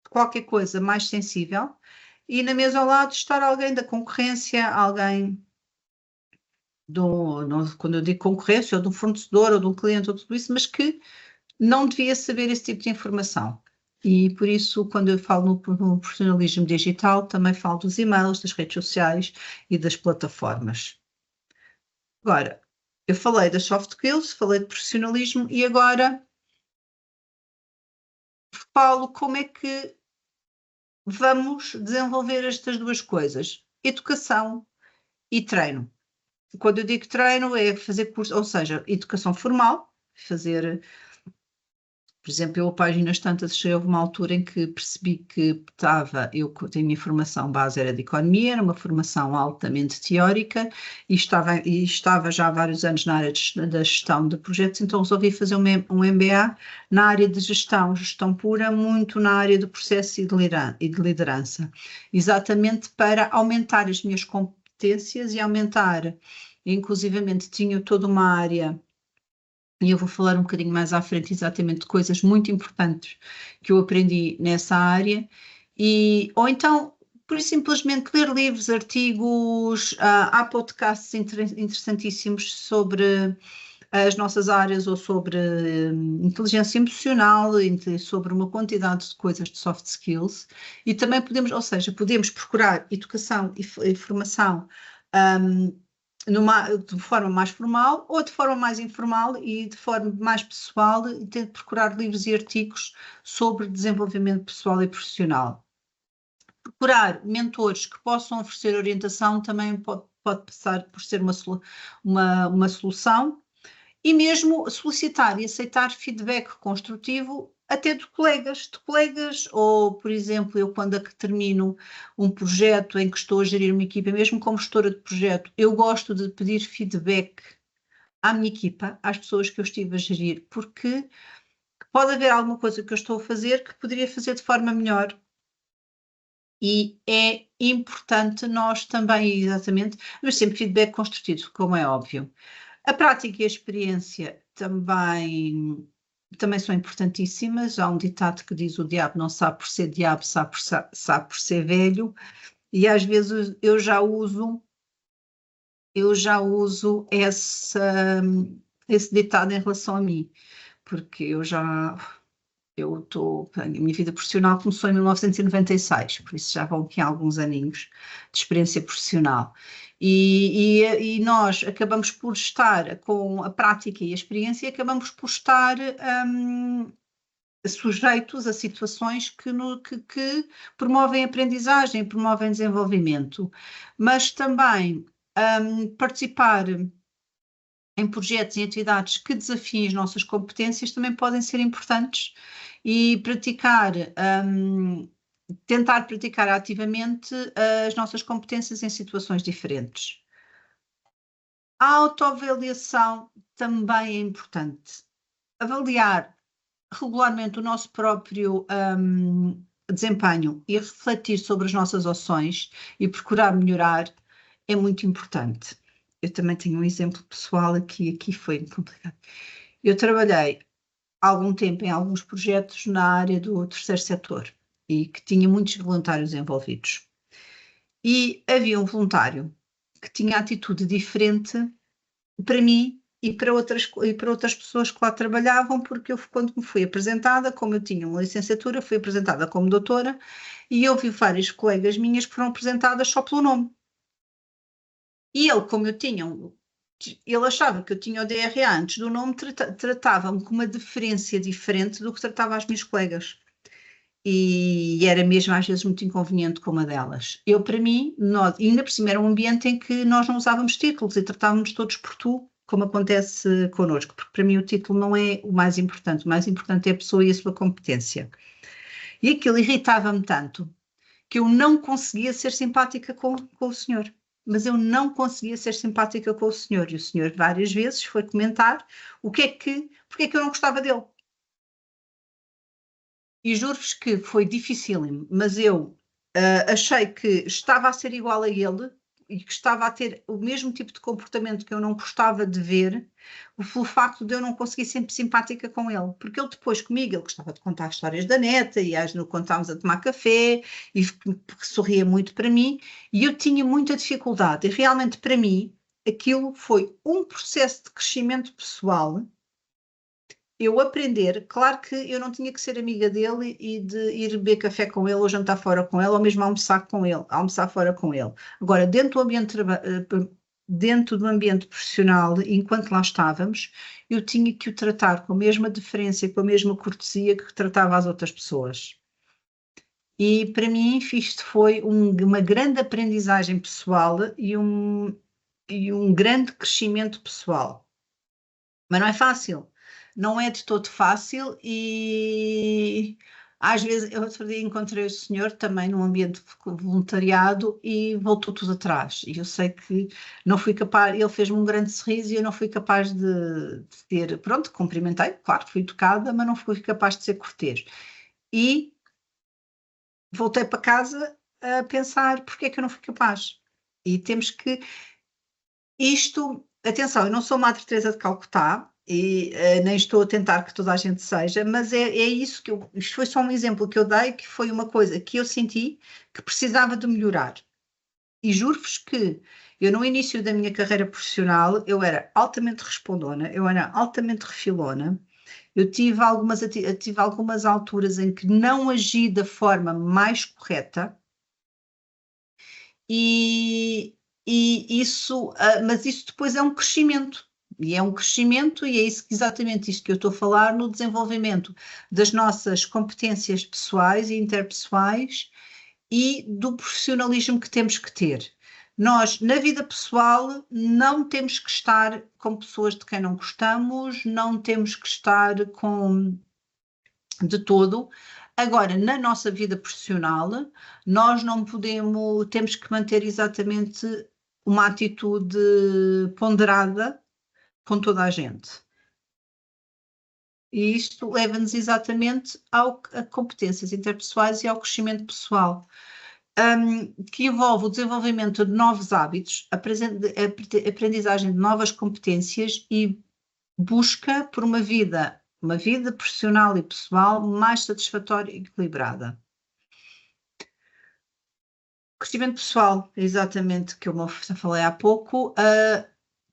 qualquer coisa mais sensível e na mesa ao lado estar alguém da concorrência, alguém quando eu digo concorrência, ou de um fornecedor, ou de um cliente, ou tudo isso, mas que não devia saber esse tipo de informação. E por isso, quando eu falo no profissionalismo digital, também falo dos e-mails, das redes sociais e das plataformas. Agora, eu falei das soft skills, falei de profissionalismo e agora falo como é que vamos desenvolver estas duas coisas, educação e treino. Quando eu digo treino é fazer curso, ou seja, educação formal, fazer, por exemplo, eu a páginas tantas cheguei a uma altura em que percebi que eu tenho a minha formação base era de economia, era uma formação altamente teórica e estava já há vários anos na área da gestão de projetos, então resolvi fazer um MBA na área de gestão pura, muito na área do processo e de liderança, exatamente para aumentar as minhas competências e aumentar, inclusivamente tinha toda uma área. E eu vou falar um bocadinho mais à frente exatamente de coisas muito importantes que eu aprendi nessa área, ou então, por simplesmente ler livros, artigos, há podcasts interessantíssimos sobre as nossas áreas ou sobre inteligência emocional, sobre uma quantidade de coisas de soft skills, e também podemos procurar educação e formação de forma mais formal ou de forma mais informal e de forma mais pessoal, e ter de procurar livros e artigos sobre desenvolvimento pessoal e profissional. Procurar mentores que possam oferecer orientação também pode passar por ser uma solução, e mesmo solicitar e aceitar feedback construtivo até de colegas, ou, por exemplo, eu quando termino um projeto em que estou a gerir uma equipa, mesmo como gestora de projeto, eu gosto de pedir feedback à minha equipa, às pessoas que eu estive a gerir, porque pode haver alguma coisa que eu estou a fazer que poderia fazer de forma melhor. E é importante nós também, exatamente, mas sempre feedback construtivo, como é óbvio. A prática e a experiência também são importantíssimas. Há um ditado que diz: o diabo não sabe por ser diabo, sabe por ser velho, e às vezes eu já uso esse ditado em relação a mim, porque a minha vida profissional começou em 1996, por isso já vão aqui alguns aninhos de experiência profissional. E nós acabamos por estar com a prática e a experiência, acabamos por estar sujeitos a situações que promovem aprendizagem, promovem desenvolvimento, mas também participar em projetos e atividades que desafiem as nossas competências também podem ser importantes, e tentar praticar ativamente as nossas competências em situações diferentes. A autoavaliação também é importante. Avaliar regularmente o nosso próprio desempenho e refletir sobre as nossas ações e procurar melhorar é muito importante. Eu também tenho um exemplo pessoal aqui foi complicado. Eu trabalhei algum tempo em alguns projetos na área do terceiro setor e que tinha muitos voluntários envolvidos. E havia um voluntário que tinha atitude diferente para mim e para outras pessoas que lá trabalhavam, porque quando me fui apresentada, como eu tinha uma licenciatura, fui apresentada como doutora, e eu vi várias colegas minhas que foram apresentadas só pelo nome. E ele achava que eu tinha o DRA antes do nome, tratava-me com uma deferência diferente do que tratava as minhas colegas. E era mesmo às vezes muito inconveniente com uma delas. Para mim, ainda por cima era um ambiente em que nós não usávamos títulos e tratávamos todos por tu, como acontece connosco, porque para mim o título não é o mais importante é a pessoa e a sua competência. E aquilo irritava-me tanto que eu não conseguia ser simpática com o senhor. Mas eu não conseguia ser simpática com o senhor. E o senhor várias vezes foi comentar porque é que eu não gostava dele. E juro-vos que foi dificílimo, mas eu achei que estava a ser igual a ele e que estava a ter o mesmo tipo de comportamento que eu não gostava de ver, pelo facto de eu não conseguir ser simpática com ele. Porque ele depois comigo, ele gostava de contar histórias da neta, e às vezes contámos a tomar café, e sorria muito para mim, e eu tinha muita dificuldade. E realmente para mim, aquilo foi um processo de crescimento pessoal, eu aprender, claro que eu não tinha que ser amiga dele e de ir beber café com ele, ou jantar fora com ele, ou mesmo almoçar com ele, almoçar fora com ele. Agora, dentro do ambiente profissional, enquanto lá estávamos, eu tinha que o tratar com a mesma deferência, com a mesma cortesia que tratava as outras pessoas. E para mim isto foi uma grande aprendizagem pessoal e um grande crescimento pessoal. Mas não é fácil, não é de todo fácil e às vezes, eu outro dia encontrei o senhor também num ambiente de voluntariado e voltou tudo atrás. E eu sei que não fui capaz, ele fez-me um grande sorriso e eu não fui capaz de ter, pronto, cumprimentei, claro, fui tocada, mas não fui capaz de ser cortês. E voltei para casa a pensar porque é que eu não fui capaz. E temos que, atenção, eu não sou Madre Teresa de Calcutá e nem estou a tentar que toda a gente seja, mas é isso isto foi só um exemplo que eu dei, que foi uma coisa que eu senti que precisava de melhorar. E juro-vos que eu no início da minha carreira profissional, eu era altamente respondona, eu era altamente refilona, eu tive algumas alturas em que não agi da forma mais correta, e, mas isso depois é um crescimento. E é um crescimento, e é exatamente isto que eu estou a falar, no desenvolvimento das nossas competências pessoais e interpessoais e do profissionalismo que temos que ter. Nós, na vida pessoal, não temos que estar com pessoas de quem não gostamos, não temos que estar com de todo. Agora, na nossa vida profissional, nós não podemos, temos que manter exatamente uma atitude ponderada com toda a gente. E isto leva-nos exatamente a competências interpessoais e ao crescimento pessoal, que envolve o desenvolvimento de novos hábitos, a aprendizagem de novas competências e busca por uma vida profissional e pessoal mais satisfatória e equilibrada. Crescimento pessoal, exatamente, que eu falei há pouco,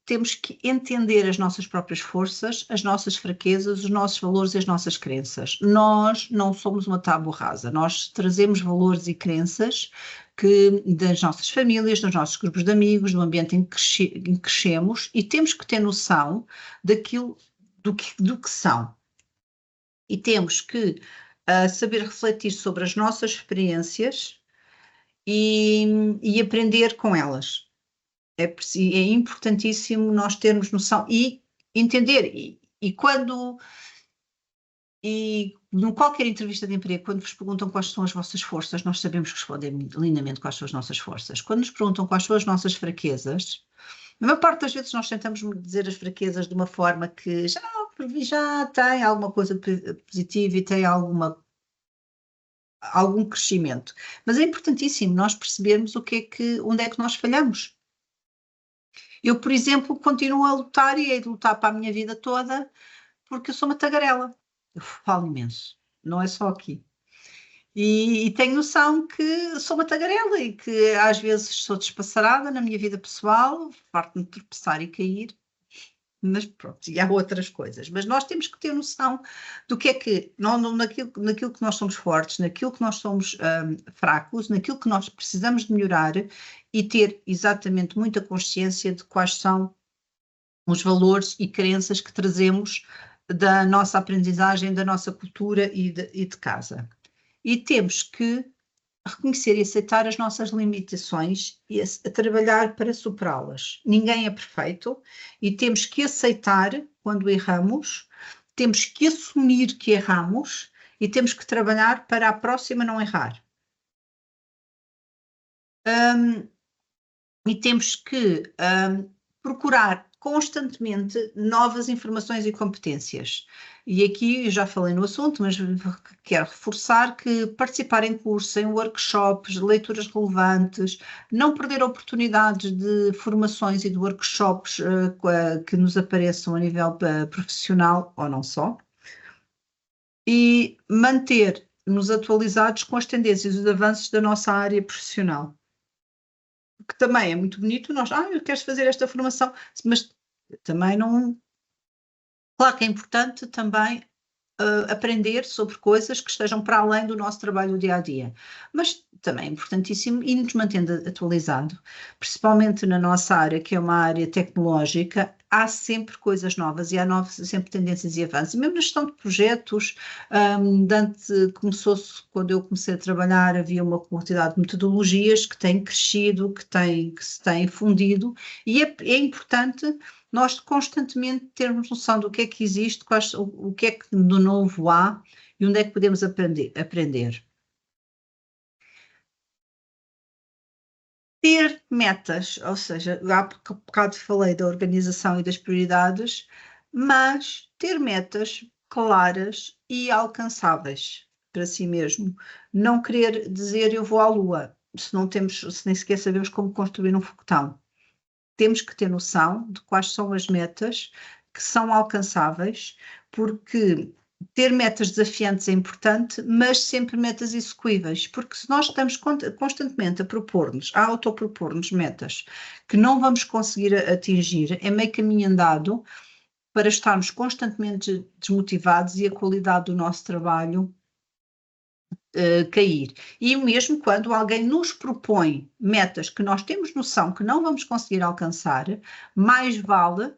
temos que entender as nossas próprias forças, as nossas fraquezas, os nossos valores e as nossas crenças. Nós não somos uma tábua rasa, nós trazemos valores e crenças das nossas famílias, dos nossos grupos de amigos, do ambiente em que crescemos, e temos que ter noção do que são. E temos que saber refletir sobre as nossas experiências e aprender com elas. É importantíssimo nós termos noção e entender. Em qualquer entrevista de emprego, quando vos perguntam quais são as vossas forças, nós sabemos responder lindamente quais são as nossas forças. Quando nos perguntam quais são as nossas fraquezas, a maior parte das vezes nós tentamos dizer as fraquezas de uma forma que já tem alguma coisa positiva e tem algum crescimento. Mas é importantíssimo nós percebermos onde é que nós falhamos. Eu, por exemplo, continuo a lutar e hei de lutar para a minha vida toda porque eu sou uma tagarela. Eu falo imenso, não é só aqui. E tenho noção que sou uma tagarela e que às vezes sou despassarada na minha vida pessoal, farto-me de tropeçar e cair, mas pronto, e há outras coisas. Mas nós temos que ter noção do que é que, naquilo que nós somos fortes, naquilo que nós somos fracos, naquilo que nós precisamos de melhorar e ter exatamente muita consciência de quais são os valores e crenças que trazemos da nossa aprendizagem, da nossa cultura e de casa. E temos que reconhecer e aceitar as nossas limitações e a trabalhar para superá-las. Ninguém é perfeito e temos que aceitar quando erramos, temos que assumir que erramos e temos que trabalhar para a próxima não errar. E temos que procurar constantemente novas informações e competências. E aqui eu já falei no assunto, mas quero reforçar que participar em cursos, em workshops, leituras relevantes, não perder oportunidades de formações e de workshops que nos apareçam a nível profissional, ou não só, e manter-nos atualizados com as tendências e os avanços da nossa área profissional. Que também é muito bonito, eu quero fazer esta formação, mas também não. Claro que é importante também aprender sobre coisas que estejam para além do nosso trabalho do dia a dia, mas também é importantíssimo ir nos mantendo atualizado, principalmente na nossa área, que é uma área tecnológica, há sempre coisas novas e há sempre tendências e avanços, e mesmo na gestão de projetos, quando eu comecei a trabalhar, havia uma quantidade de metodologias que têm crescido, que se têm fundido, e é importante nós constantemente termos noção do que é que existe, o que é que de novo há e onde é que podemos aprender. Ter metas, ou seja, há bocado falei da organização e das prioridades, mas ter metas claras e alcançáveis para si mesmo. Não querer dizer eu vou à Lua, se nem sequer sabemos como construir um foguetão. Temos que ter noção de quais são as metas que são alcançáveis, porque ter metas desafiantes é importante, mas sempre metas execuíveis, porque se nós estamos constantemente a autopropor-nos metas que não vamos conseguir atingir, é meio caminho andado para estarmos constantemente desmotivados e a qualidade do nosso trabalho cair. E mesmo quando alguém nos propõe metas que nós temos noção que não vamos conseguir alcançar, mais vale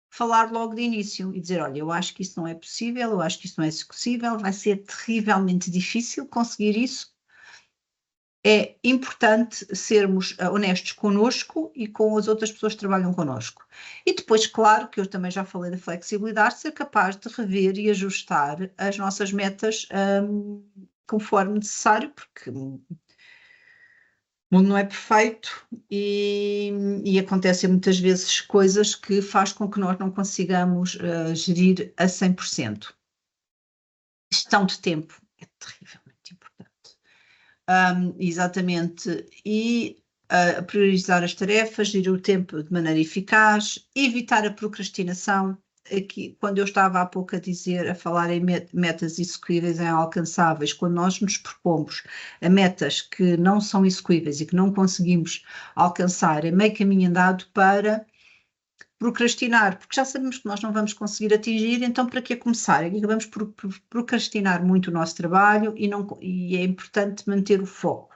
falar logo de início e dizer, olha, eu acho que isso não é possível, eu acho que isso não é executível, vai ser terrivelmente difícil conseguir isso. É importante sermos honestos connosco e com as outras pessoas que trabalham connosco. E depois, claro, que eu também já falei da flexibilidade, ser capaz de rever e ajustar as nossas metas conforme necessário, porque o mundo não é perfeito e acontecem muitas vezes coisas que faz com que nós não consigamos gerir a 100%. Gestão de tempo é terrivelmente importante. Exatamente. E priorizar as tarefas, gerir o tempo de maneira eficaz, evitar a procrastinação. Aqui, quando eu estava há pouco a falar em metas execuíveis e alcançáveis, quando nós nos propomos a metas que não são execuíveis e que não conseguimos alcançar, é meio caminho andado para procrastinar, porque já sabemos que nós não vamos conseguir atingir, então para que começar? E acabamos por procrastinar muito o nosso trabalho e é importante manter o foco.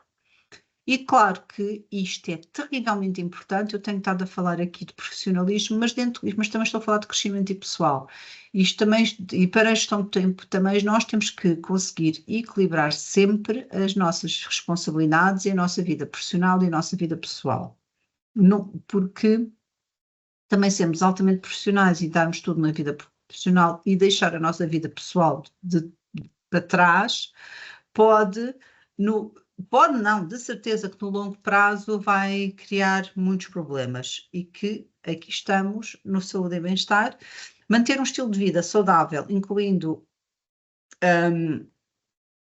E claro que isto é terrivelmente importante, eu tenho estado a falar aqui de profissionalismo, mas também estou a falar de crescimento pessoal. Isto também, e para a gestão do tempo, também nós temos que conseguir equilibrar sempre as nossas responsabilidades e a nossa vida profissional e a nossa vida pessoal. Porque também sermos altamente profissionais e darmos tudo na vida profissional e deixar a nossa vida pessoal para trás, não, de certeza que no longo prazo vai criar muitos problemas e que aqui estamos no saúde e bem-estar, manter um estilo de vida saudável, incluindo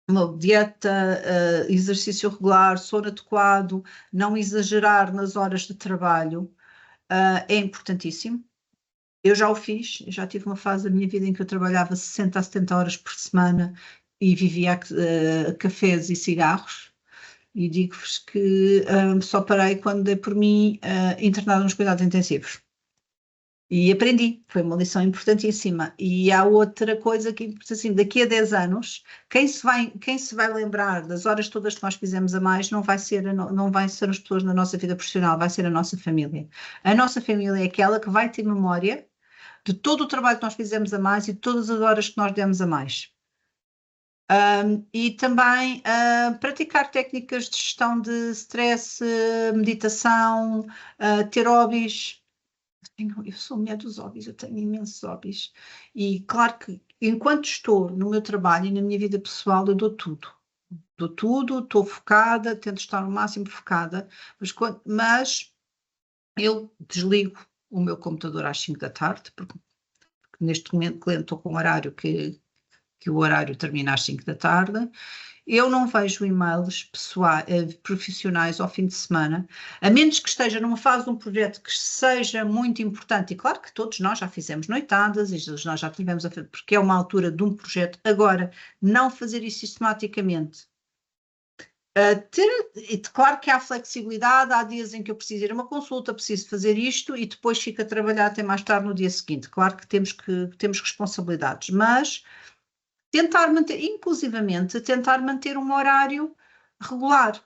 uma dieta, exercício regular, sono adequado, não exagerar nas horas de trabalho, é importantíssimo. Eu já o fiz, já tive uma fase da minha vida em que eu trabalhava 60 a 70 horas por semana e vivia a cafés e cigarros. E digo-vos que só parei quando dei por mim internada nos cuidados intensivos. E aprendi, foi uma lição importantíssima. E há outra coisa que, assim, daqui a 10 anos, quem se vai lembrar das horas todas que nós fizemos a mais não vai ser as pessoas na nossa vida profissional, vai ser a nossa família. A nossa família é aquela que vai ter memória de todo o trabalho que nós fizemos a mais e de todas as horas que nós demos a mais. E também praticar técnicas de gestão de stress, meditação, ter hobbies. Eu sou mulher dos hobbies, eu tenho imensos hobbies. E claro que enquanto estou no meu trabalho e na minha vida pessoal, eu dou tudo. Dou tudo, estou focada, tento estar o máximo focada, mas eu desligo o meu computador às 5 da tarde, porque neste momento estou com um horário que o horário termina às 5 da tarde. Eu não vejo e-mails profissionais ao fim de semana, a menos que esteja numa fase de um projeto que seja muito importante, e claro que todos nós já fizemos noitadas, e todos nós já tivemos a fazer, porque é uma altura de um projeto. Agora, não fazer isso sistematicamente. Claro que há flexibilidade, há dias em que eu preciso ir a uma consulta, preciso fazer isto e depois fico a trabalhar até mais tarde no dia seguinte. Claro que temos responsabilidades, mas tentar manter, inclusivamente, tentar manter um horário regular.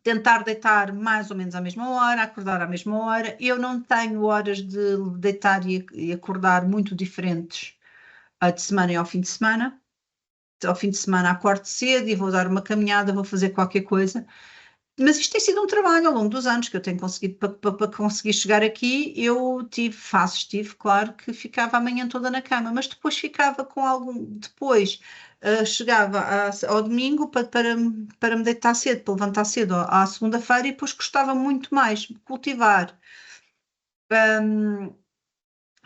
Tentar deitar mais ou menos à mesma hora, acordar à mesma hora. Eu não tenho horas de deitar e acordar muito diferentes de semana e ao fim de semana. Ao fim de semana acordo cedo e vou dar uma caminhada, vou fazer qualquer coisa. Mas isto tem sido um trabalho ao longo dos anos que eu tenho conseguido, para conseguir chegar aqui. Eu tive, claro, que ficava a manhã toda na cama, mas depois ficava com depois chegava ao domingo para me deitar cedo, para levantar cedo à segunda-feira, e depois gostava muito mais de cultivar,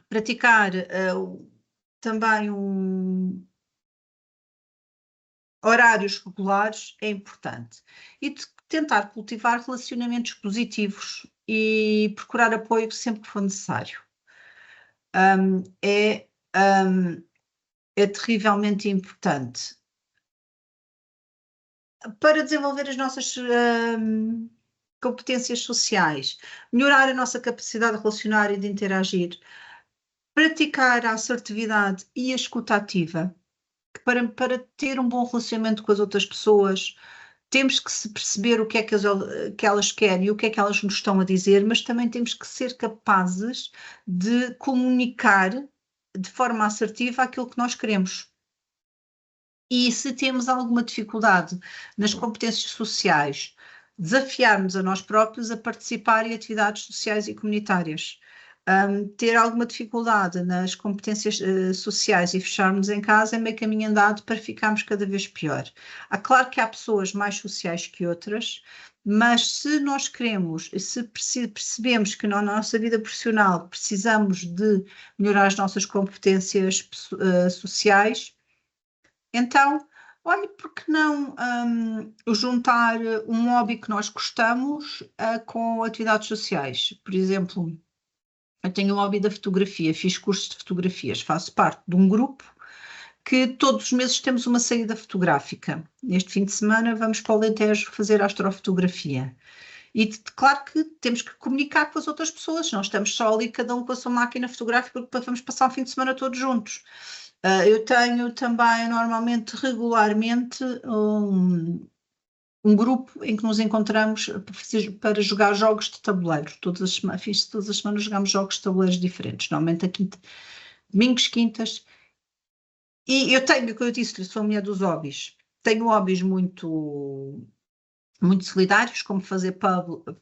praticar também horários regulares é importante. E tentar cultivar relacionamentos positivos e procurar apoio sempre que for necessário. É terrivelmente importante para desenvolver as nossas competências sociais, melhorar a nossa capacidade de relacionar e de interagir, praticar a assertividade e a escuta ativa, para ter um bom relacionamento com as outras pessoas. Temos que se perceber o que é que elas querem e o que é que elas nos estão a dizer, mas também temos que ser capazes de comunicar de forma assertiva aquilo que nós queremos. E se temos alguma dificuldade nas competências sociais, desafiarmos a nós próprios a participar em atividades sociais e comunitárias. Ter alguma dificuldade nas competências sociais e fecharmos em casa é meio caminho andado para ficarmos cada vez pior. Claro que há pessoas mais sociais que outras, mas se nós queremos, se percebemos que na nossa vida profissional precisamos de melhorar as nossas competências sociais, então, olhe, por que não juntar um hobby que nós gostamos com atividades sociais? Por exemplo, eu tenho o hobby da fotografia, fiz cursos de fotografias, faço parte de um grupo que todos os meses temos uma saída fotográfica. Neste fim de semana vamos para o Alentejo fazer astrofotografia. E claro que temos que comunicar com as outras pessoas, não estamos só ali cada um com a sua máquina fotográfica, porque vamos passar o fim de semana todos juntos. Eu tenho também, normalmente, regularmente, um grupo em que nos encontramos para jogar jogos de tabuleiro. Todas as semanas jogamos jogos de tabuleiros diferentes, normalmente domingos, quintas. E eu tenho, como eu disse, sou a mulher dos hobbies. Tenho hobbies muito solidários, como fazer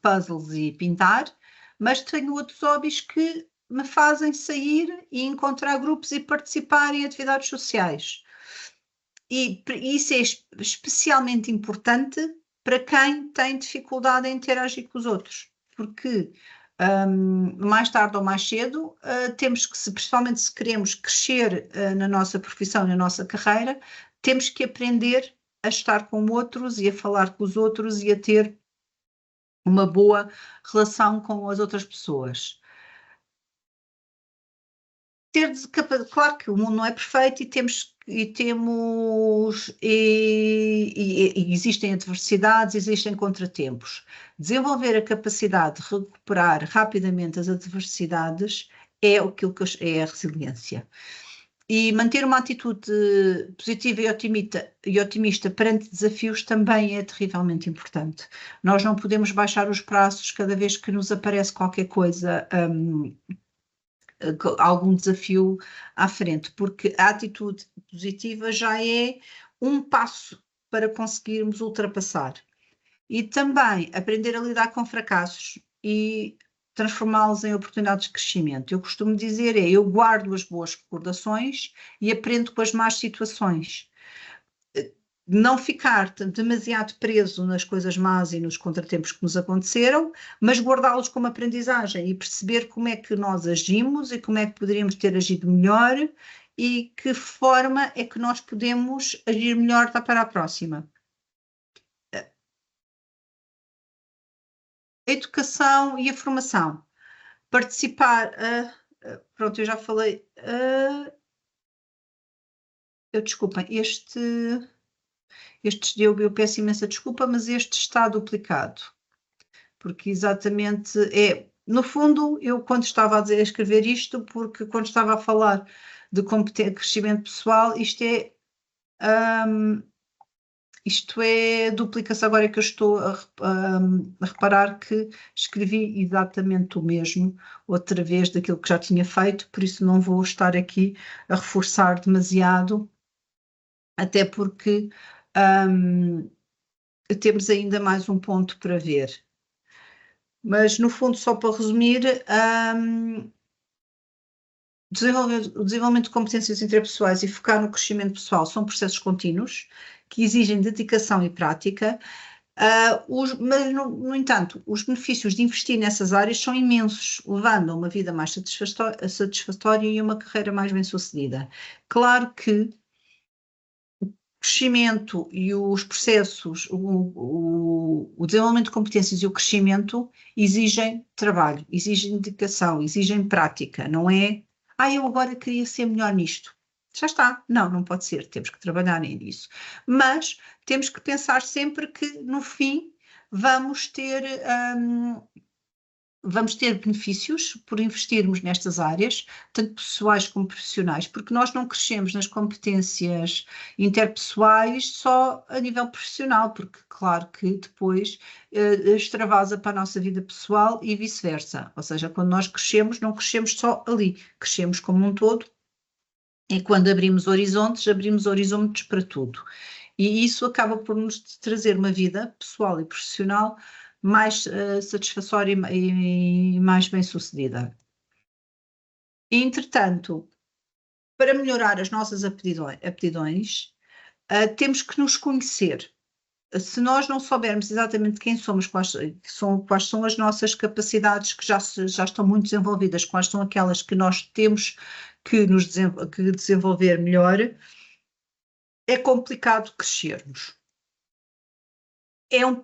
puzzles e pintar, mas tenho outros hobbies que me fazem sair e encontrar grupos e participar em atividades sociais. E isso é especialmente importante para quem tem dificuldade em interagir com os outros, porque mais tarde ou mais cedo temos que, principalmente se queremos crescer na nossa profissão, na nossa carreira, temos que aprender a estar com outros e a falar com os outros e a ter uma boa relação com as outras pessoas. Claro que o mundo não é perfeito e existem adversidades, existem contratempos. Desenvolver a capacidade de recuperar rapidamente as adversidades é aquilo que é a resiliência. E manter uma atitude positiva e otimista perante desafios também é terrivelmente importante. Nós não podemos baixar os braços cada vez que nos aparece qualquer coisa, algum desafio à frente, porque a atitude positiva já é um passo para conseguirmos ultrapassar. E também aprender a lidar com fracassos e transformá-los em oportunidades de crescimento. Eu costumo dizer eu guardo as boas recordações e aprendo com as más situações. não ficar demasiado preso nas coisas más e nos contratempos que nos aconteceram, mas guardá-los como aprendizagem e perceber como é que nós agimos e como é que poderíamos ter agido melhor e que forma é que nós podemos agir melhor para a próxima. A educação e a formação. Participar, pronto, eu já falei, desculpem, eu peço imensa desculpa, mas este está duplicado, porque exatamente no fundo, eu quando estava a escrever isto, porque quando estava a falar de crescimento pessoal, isto é duplicação, agora é que eu estou a reparar que escrevi exatamente o mesmo, outra vez daquilo que já tinha feito, por isso não vou estar aqui a reforçar demasiado, até porque temos ainda mais um ponto para ver. Mas, no fundo, só para resumir, o desenvolvimento de competências interpessoais e focar no crescimento pessoal são processos contínuos que exigem dedicação e prática, mas, no entanto, os benefícios de investir nessas áreas são imensos, levando a uma vida mais satisfatória e uma carreira mais bem-sucedida. Claro que o crescimento e os processos, o desenvolvimento de competências e o crescimento exigem trabalho, exigem dedicação, exigem prática, não é? Eu agora queria ser melhor nisto. Já está. Não pode ser. Temos que trabalhar nisso. Mas temos que pensar sempre que, no fim, vamos ter benefícios por investirmos nestas áreas, tanto pessoais como profissionais, porque nós não crescemos nas competências interpessoais só a nível profissional, porque claro que depois extravasa para a nossa vida pessoal e vice-versa. Ou seja, quando nós crescemos, não crescemos só ali, crescemos como um todo, e quando abrimos horizontes para tudo. E isso acaba por nos trazer uma vida pessoal e profissional mais satisfatória e mais bem-sucedida. Entretanto, para melhorar as nossas aptidões, temos que nos conhecer. Se nós não soubermos exatamente quem somos, quais são as nossas capacidades que já estão muito desenvolvidas, quais são aquelas que nós temos que desenvolver melhor, é complicado crescermos.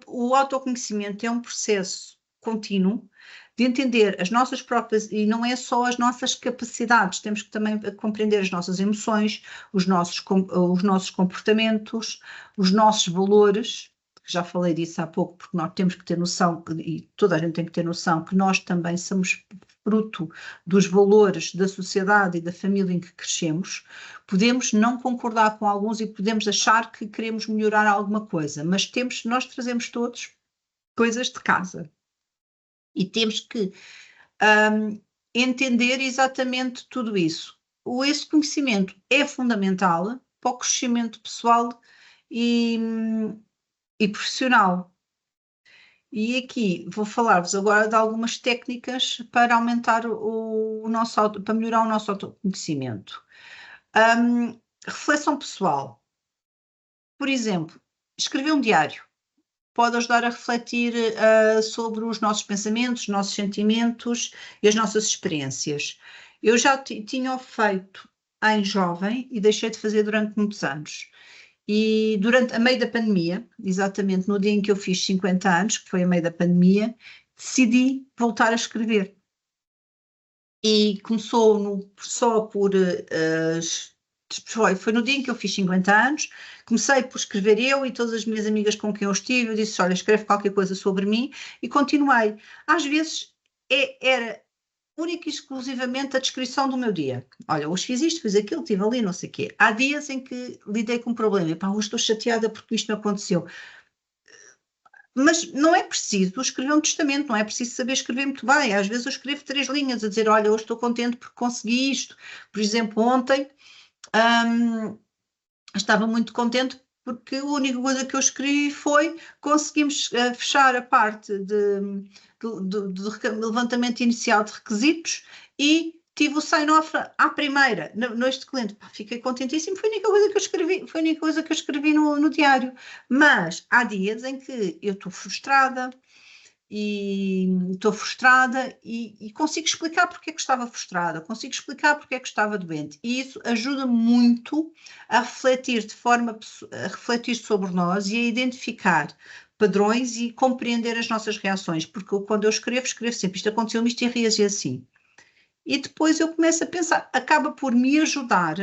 O autoconhecimento é um processo contínuo de entender as nossas próprias, e não é só as nossas capacidades, temos que também compreender as nossas emoções, os nossos comportamentos, os nossos valores, já falei disso há pouco, porque nós temos que ter noção, e toda a gente tem que ter noção, que nós também somos fruto dos valores da sociedade e da família em que crescemos. Podemos não concordar com alguns e podemos achar que queremos melhorar alguma coisa, mas nós trazemos todos coisas de casa. E temos que entender exatamente tudo isso. Esse conhecimento é fundamental para o crescimento pessoal e profissional. E aqui vou falar-vos agora de algumas técnicas para aumentar para melhorar o nosso autoconhecimento. Reflexão pessoal. Por exemplo, escrever um diário pode ajudar a refletir sobre os nossos pensamentos, os nossos sentimentos e as nossas experiências. Eu já tinha feito em jovem e deixei de fazer durante muitos anos. E durante a meio da pandemia, exatamente no dia em que eu fiz 50 anos, que foi a meio da pandemia, decidi voltar a escrever. E começou só por... foi no dia em que eu fiz 50 anos, comecei por escrever eu e todas as minhas amigas com quem eu estive, eu disse, olha, escreve qualquer coisa sobre mim, e continuei. Às vezes era única e exclusivamente a descrição do meu dia. Olha, hoje fiz isto, fiz aquilo, estive ali, não sei o quê. Há dias em que lidei com um problema, e hoje estou chateada porque isto me aconteceu. Mas não é preciso escrever um testamento, não é preciso saber escrever muito bem. Às vezes eu escrevo 3 linhas a dizer, olha, hoje estou contente porque consegui isto. Por exemplo, ontem estava muito contente porque a única coisa que eu escrevi foi conseguimos fechar a parte de levantamento inicial de requisitos e tive o sign-off à primeira, neste cliente, fiquei contentíssimo, foi a única coisa que eu escrevi, foi a única coisa que eu escrevi no diário. Mas há dias em que eu estou frustrada e consigo explicar porque é que estava frustrada, consigo explicar porque é que estava doente. E isso ajuda muito a refletir a refletir sobre nós e a identificar padrões e compreender as nossas reações, porque quando eu escrevo sempre, isto aconteceu-me, isto e reagi assim. E depois eu começo a pensar, acaba por me ajudar.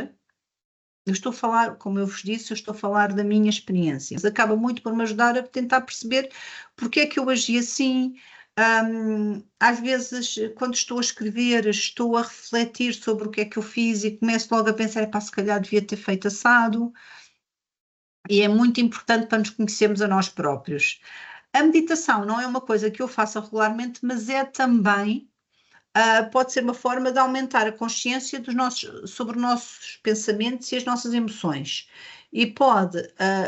Eu estou a falar, como eu vos disse, eu estou a falar da minha experiência, mas acaba muito por me ajudar a tentar perceber porque é que eu agi assim. Às vezes, quando estou a escrever, estou a refletir sobre o que é que eu fiz e começo logo a pensar, pá, se calhar devia ter feito assado. E é muito importante para nos conhecermos a nós próprios. A meditação não é uma coisa que eu faça regularmente, mas é também pode ser uma forma de aumentar a consciência sobre os nossos pensamentos e as nossas emoções e pode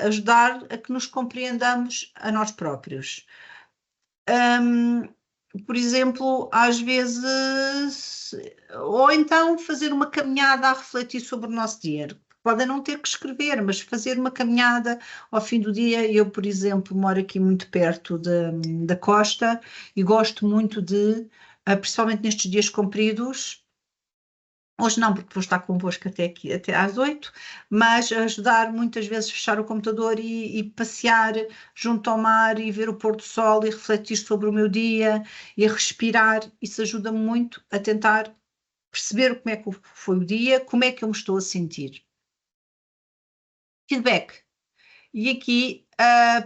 ajudar a que nos compreendamos a nós próprios. Por exemplo, às vezes, ou então fazer uma caminhada a refletir sobre o nosso dia. Podem não ter que escrever, mas fazer uma caminhada ao fim do dia. Eu, por exemplo, moro aqui muito perto da costa e gosto muito de, principalmente nestes dias compridos, hoje não, porque vou estar convosco até aqui, até às 8, mas ajudar muitas vezes a fechar o computador e passear junto ao mar e ver o pôr do sol e refletir sobre o meu dia e a respirar. Isso ajuda muito a tentar perceber como é que foi o dia, como é que eu me estou a sentir. Feedback. E aqui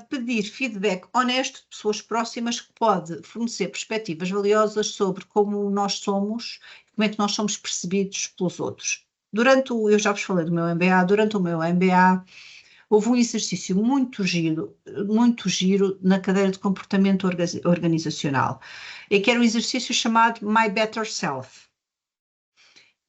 pedir feedback honesto de pessoas próximas que pode fornecer perspectivas valiosas sobre como nós somos, como é que nós somos percebidos pelos outros. Eu já vos falei do meu MBA, durante o meu MBA houve um exercício muito giro na cadeira de comportamento organizacional, e que era um exercício chamado My Better Self.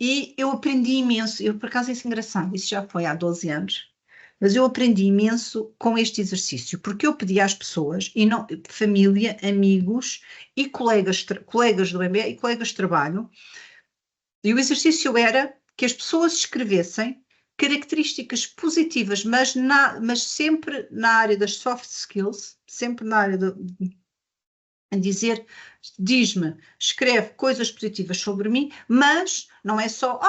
E eu aprendi imenso, por acaso isso é engraçado, isso já foi há 12 anos, mas eu aprendi imenso com este exercício, porque eu pedi às pessoas, e não, família, amigos e colegas do MBA e colegas de trabalho, e o exercício era que as pessoas escrevessem características positivas, mas sempre na área das soft skills, sempre na área diz-me, escreve coisas positivas sobre mim, mas não é só,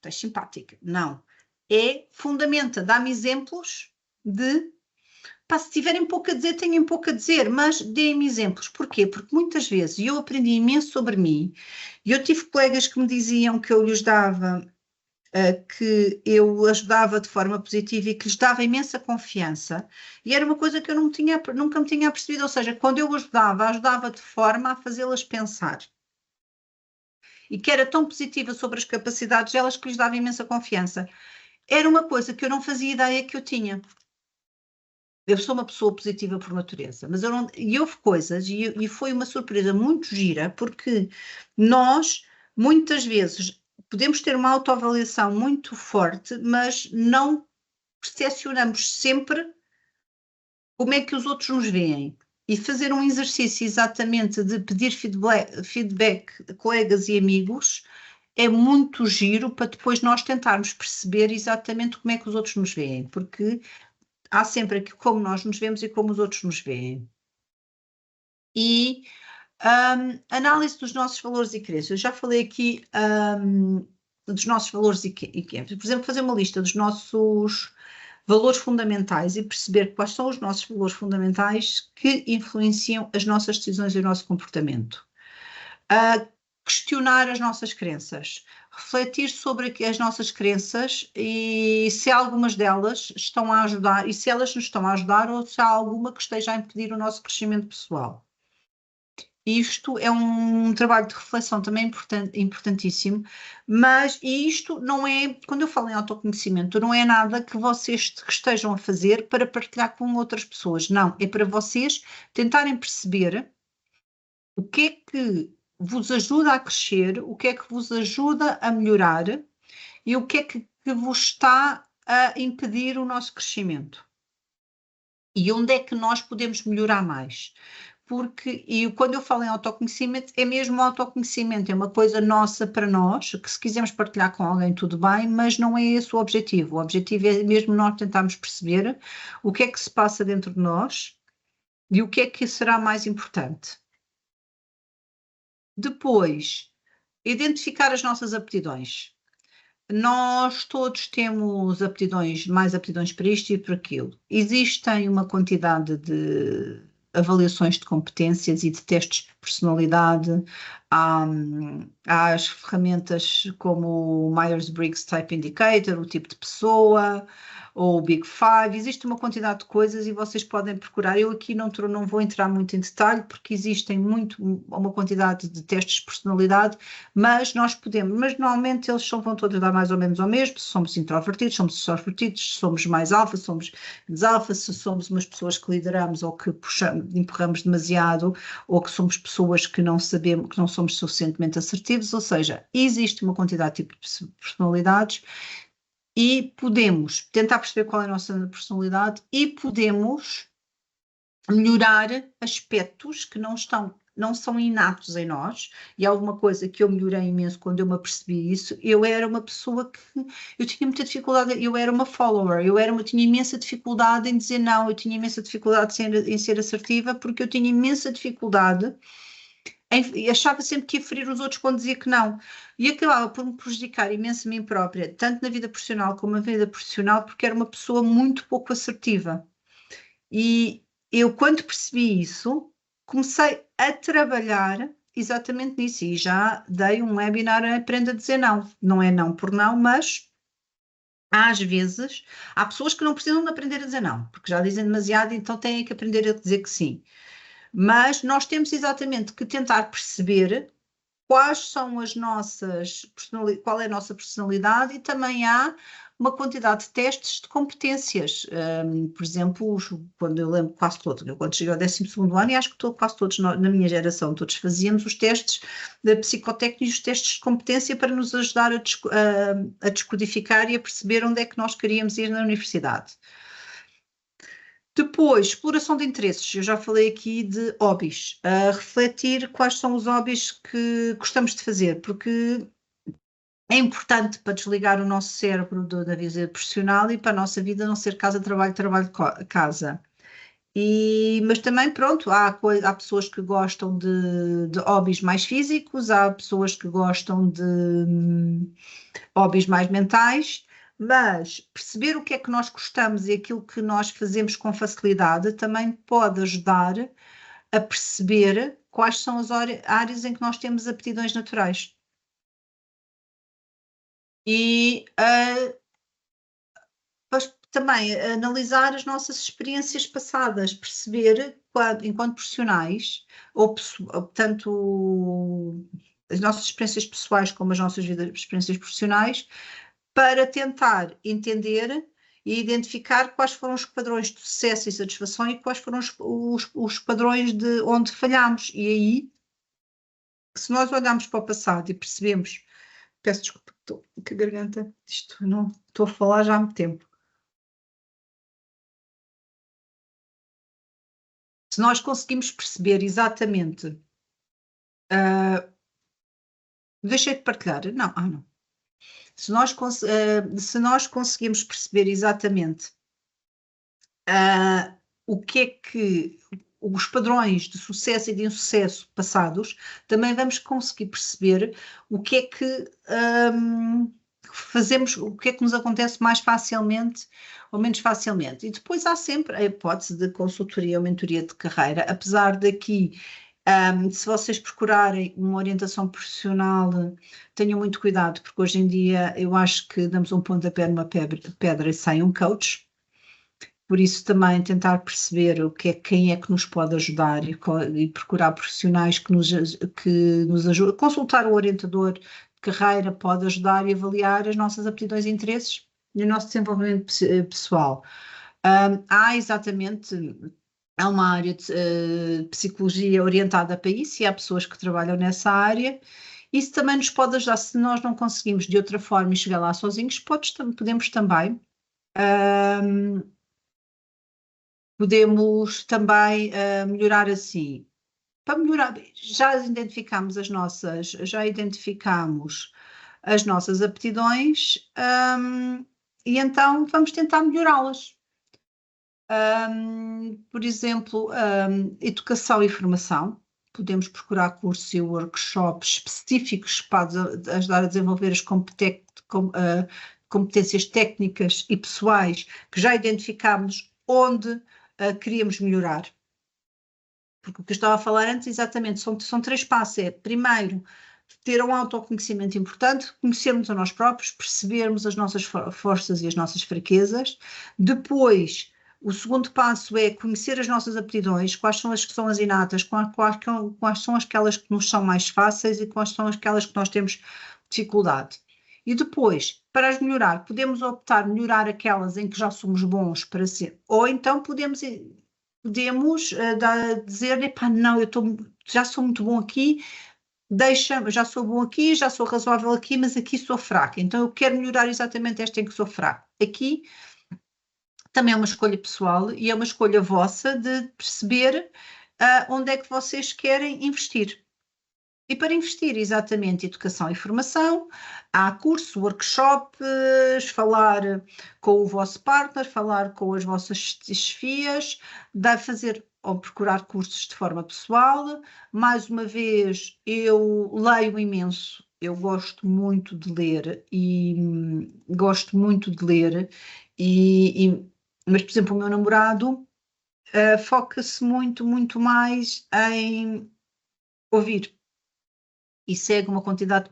tu és simpática. Não. Fundamenta, dá-me exemplos de, se tiverem pouco a dizer, tenham pouco a dizer, mas deem-me exemplos. Porquê? Porque muitas vezes eu aprendi imenso sobre mim e eu tive colegas que me diziam que eu lhes dava, que eu ajudava de forma positiva e que lhes dava imensa confiança, e era uma coisa que eu nunca me tinha percebido, ou seja, quando eu ajudava de forma a fazê-las pensar. E que era tão positiva sobre as capacidades delas que lhes dava imensa confiança. Era uma coisa que eu não fazia ideia que eu tinha. Eu sou uma pessoa positiva por natureza, mas houve coisas, e foi uma surpresa muito gira, porque nós, muitas vezes, podemos ter uma autoavaliação muito forte, mas não percepcionamos sempre como é que os outros nos veem. E fazer um exercício exatamente de pedir feedback de colegas e amigos é muito giro para depois nós tentarmos perceber exatamente como é que os outros nos veem, porque há sempre aqui como nós nos vemos e como os outros nos veem. E análise dos nossos valores e crenças. Eu já falei aqui dos nossos valores e crenças. Por exemplo, fazer uma lista dos nossos valores fundamentais e perceber quais são os nossos valores fundamentais que influenciam as nossas decisões e o nosso comportamento. Questionar as nossas crenças, refletir sobre as nossas crenças e se algumas delas estão a ajudar, e se elas nos estão a ajudar ou se há alguma que esteja a impedir o nosso crescimento pessoal. Isto é um trabalho de reflexão também importantíssimo, mas isto não é, quando eu falo em autoconhecimento, não é nada que vocês estejam a fazer para partilhar com outras pessoas, não, é para vocês tentarem perceber o que é que vos ajuda a crescer, o que é que vos ajuda a melhorar e o que é que vos está a impedir o nosso crescimento. E onde é que nós podemos melhorar mais? e quando eu falo em autoconhecimento, é mesmo autoconhecimento, é uma coisa nossa para nós, que se quisermos partilhar com alguém, tudo bem, mas não é esse o objetivo. O objetivo é mesmo nós tentarmos perceber o que é que se passa dentro de nós e o que é que será mais importante. Depois, identificar as nossas aptidões. Nós todos temos aptidões, mais aptidões para isto e para aquilo. Existem uma quantidade de avaliações de competências e de testes de personalidade. Há as ferramentas como o Myers-Briggs Type Indicator, o tipo de pessoa, ou o Big Five. Existe uma quantidade de coisas e vocês podem procurar. Eu aqui não vou entrar muito em detalhe, porque existem uma quantidade de testes de personalidade, mas nós podemos, mas normalmente eles vão todos dar mais ou menos ao mesmo. Se somos introvertidos, somos extrovertidos, se somos mais alfa, somos menos alfa, se somos umas pessoas que lideramos ou que empurramos demasiado, ou que somos pessoas que não sabemos, que não somos suficientemente assertivos, ou seja, existe uma quantidade de tipos de personalidades e podemos tentar perceber qual é a nossa personalidade e podemos melhorar aspectos que não são inatos em nós, e alguma coisa que eu melhorei imenso quando eu me apercebi isso. Eu era uma pessoa que eu tinha muita dificuldade, eu era uma follower, tinha imensa dificuldade em dizer não, eu tinha imensa dificuldade em ser assertiva, porque eu tinha imensa dificuldade e achava sempre que ia ferir os outros quando dizia que não, e acabava por me prejudicar imenso a mim própria, tanto na vida profissional como na vida profissional, porque era uma pessoa muito pouco assertiva. E eu, quando percebi isso, comecei a trabalhar exatamente nisso, e já dei um webinar a Aprenda a Dizer Não. Não é não por não, mas às vezes há pessoas que não precisam de aprender a dizer não, porque já dizem demasiado, então têm que aprender a dizer que sim. Mas nós temos exatamente que tentar perceber quais são as nossas qual é a nossa personalidade, e também há uma quantidade de testes de competências. Por exemplo, quando eu lembro quase todos, eu quando cheguei ao 12º ano, e acho que quase todos na minha geração, todos fazíamos os testes de psicotécnica e os testes de competência para nos ajudar a descodificar e a perceber onde é que nós queríamos ir na universidade. Depois, exploração de interesses. Eu já falei aqui de hobbies. Refletir quais são os hobbies que gostamos de fazer, porque é importante para desligar o nosso cérebro da vida profissional e para a nossa vida não ser casa, trabalho, trabalho, casa. Mas também, pronto, há pessoas que gostam de hobbies mais físicos, há pessoas que gostam de hobbies mais mentais. Mas perceber o que é que nós gostamos e aquilo que nós fazemos com facilidade também pode ajudar a perceber quais são as áreas em que nós temos aptidões naturais. E também analisar as nossas experiências passadas, perceber, enquanto profissionais, tanto as nossas experiências pessoais como as nossas experiências profissionais, para tentar entender e identificar quais foram os padrões de sucesso e satisfação e quais foram os padrões de onde falhamos. E aí, se nós olharmos para o passado e percebemos, peço desculpa, estou com a garganta, isto não estou a falar já há muito tempo. Se nós conseguimos perceber exatamente, deixei de partilhar, não. Se nós conseguimos perceber exatamente o que é que os padrões de sucesso e de insucesso passados, também vamos conseguir perceber o que é que fazemos, o que é que nos acontece mais facilmente ou menos facilmente. E depois há sempre a hipótese de consultoria ou mentoria de carreira, apesar daqui, se vocês procurarem uma orientação profissional, tenham muito cuidado, porque hoje em dia eu acho que damos um pontapé numa pedra e sai um coach. Por isso também tentar perceber quem é que nos pode ajudar e procurar profissionais que nos ajudem. Consultar o orientador de carreira pode ajudar e avaliar as nossas aptidões e interesses e o nosso desenvolvimento pessoal. Há uma área de psicologia orientada para isso, e há pessoas que trabalham nessa área. Isso também nos pode ajudar. Se nós não conseguimos de outra forma e chegar lá sozinhos, podemos também melhorar assim. para melhorar, já identificamos as nossas aptidões, e então vamos tentar melhorá-las. Por exemplo, educação e formação. Podemos procurar cursos e workshops específicos para ajudar a desenvolver as competências técnicas e pessoais que já identificámos onde queríamos melhorar. Porque o que eu estava a falar antes, exatamente, são 3 passos. Primeiro, ter um autoconhecimento importante, conhecermos a nós próprios, percebermos as nossas forças e as nossas fraquezas. Depois, o segundo passo é conhecer as nossas aptidões, quais são as que são as inatas, quais são aquelas que nos são mais fáceis e quais são aquelas que nós temos dificuldade. E depois, para as melhorar, podemos optar melhorar aquelas em que já somos bons para ser, ou então podemos dizer, epá, não, já sou muito bom aqui, já sou bom aqui, já sou razoável aqui, mas aqui sou fraca, então eu quero melhorar exatamente esta em que sou fraca. Aqui também é uma escolha pessoal e é uma escolha vossa de perceber onde é que vocês querem investir. E para investir exatamente em educação e formação, há cursos, workshops, falar com o vosso partner, falar com as vossas chefias, fazer ou procurar cursos de forma pessoal. Mais uma vez, eu leio imenso, eu gosto muito de ler mas, por exemplo, o meu namorado foca-se muito mais em ouvir. E segue uma quantidade de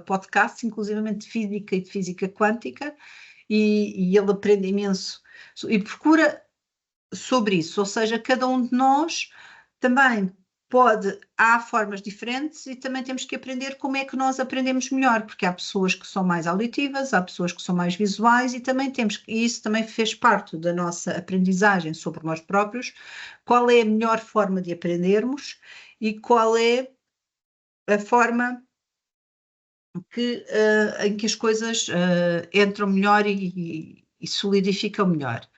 podcasts, inclusivamente de física e de física quântica, e ele aprende imenso e procura sobre isso, ou seja, cada um de nós também há formas diferentes e também temos que aprender como é que nós aprendemos melhor, porque há pessoas que são mais auditivas, há pessoas que são mais visuais e isso também fez parte da nossa aprendizagem sobre nós próprios, qual é a melhor forma de aprendermos e qual é a forma em que as coisas entram melhor e solidificam melhor.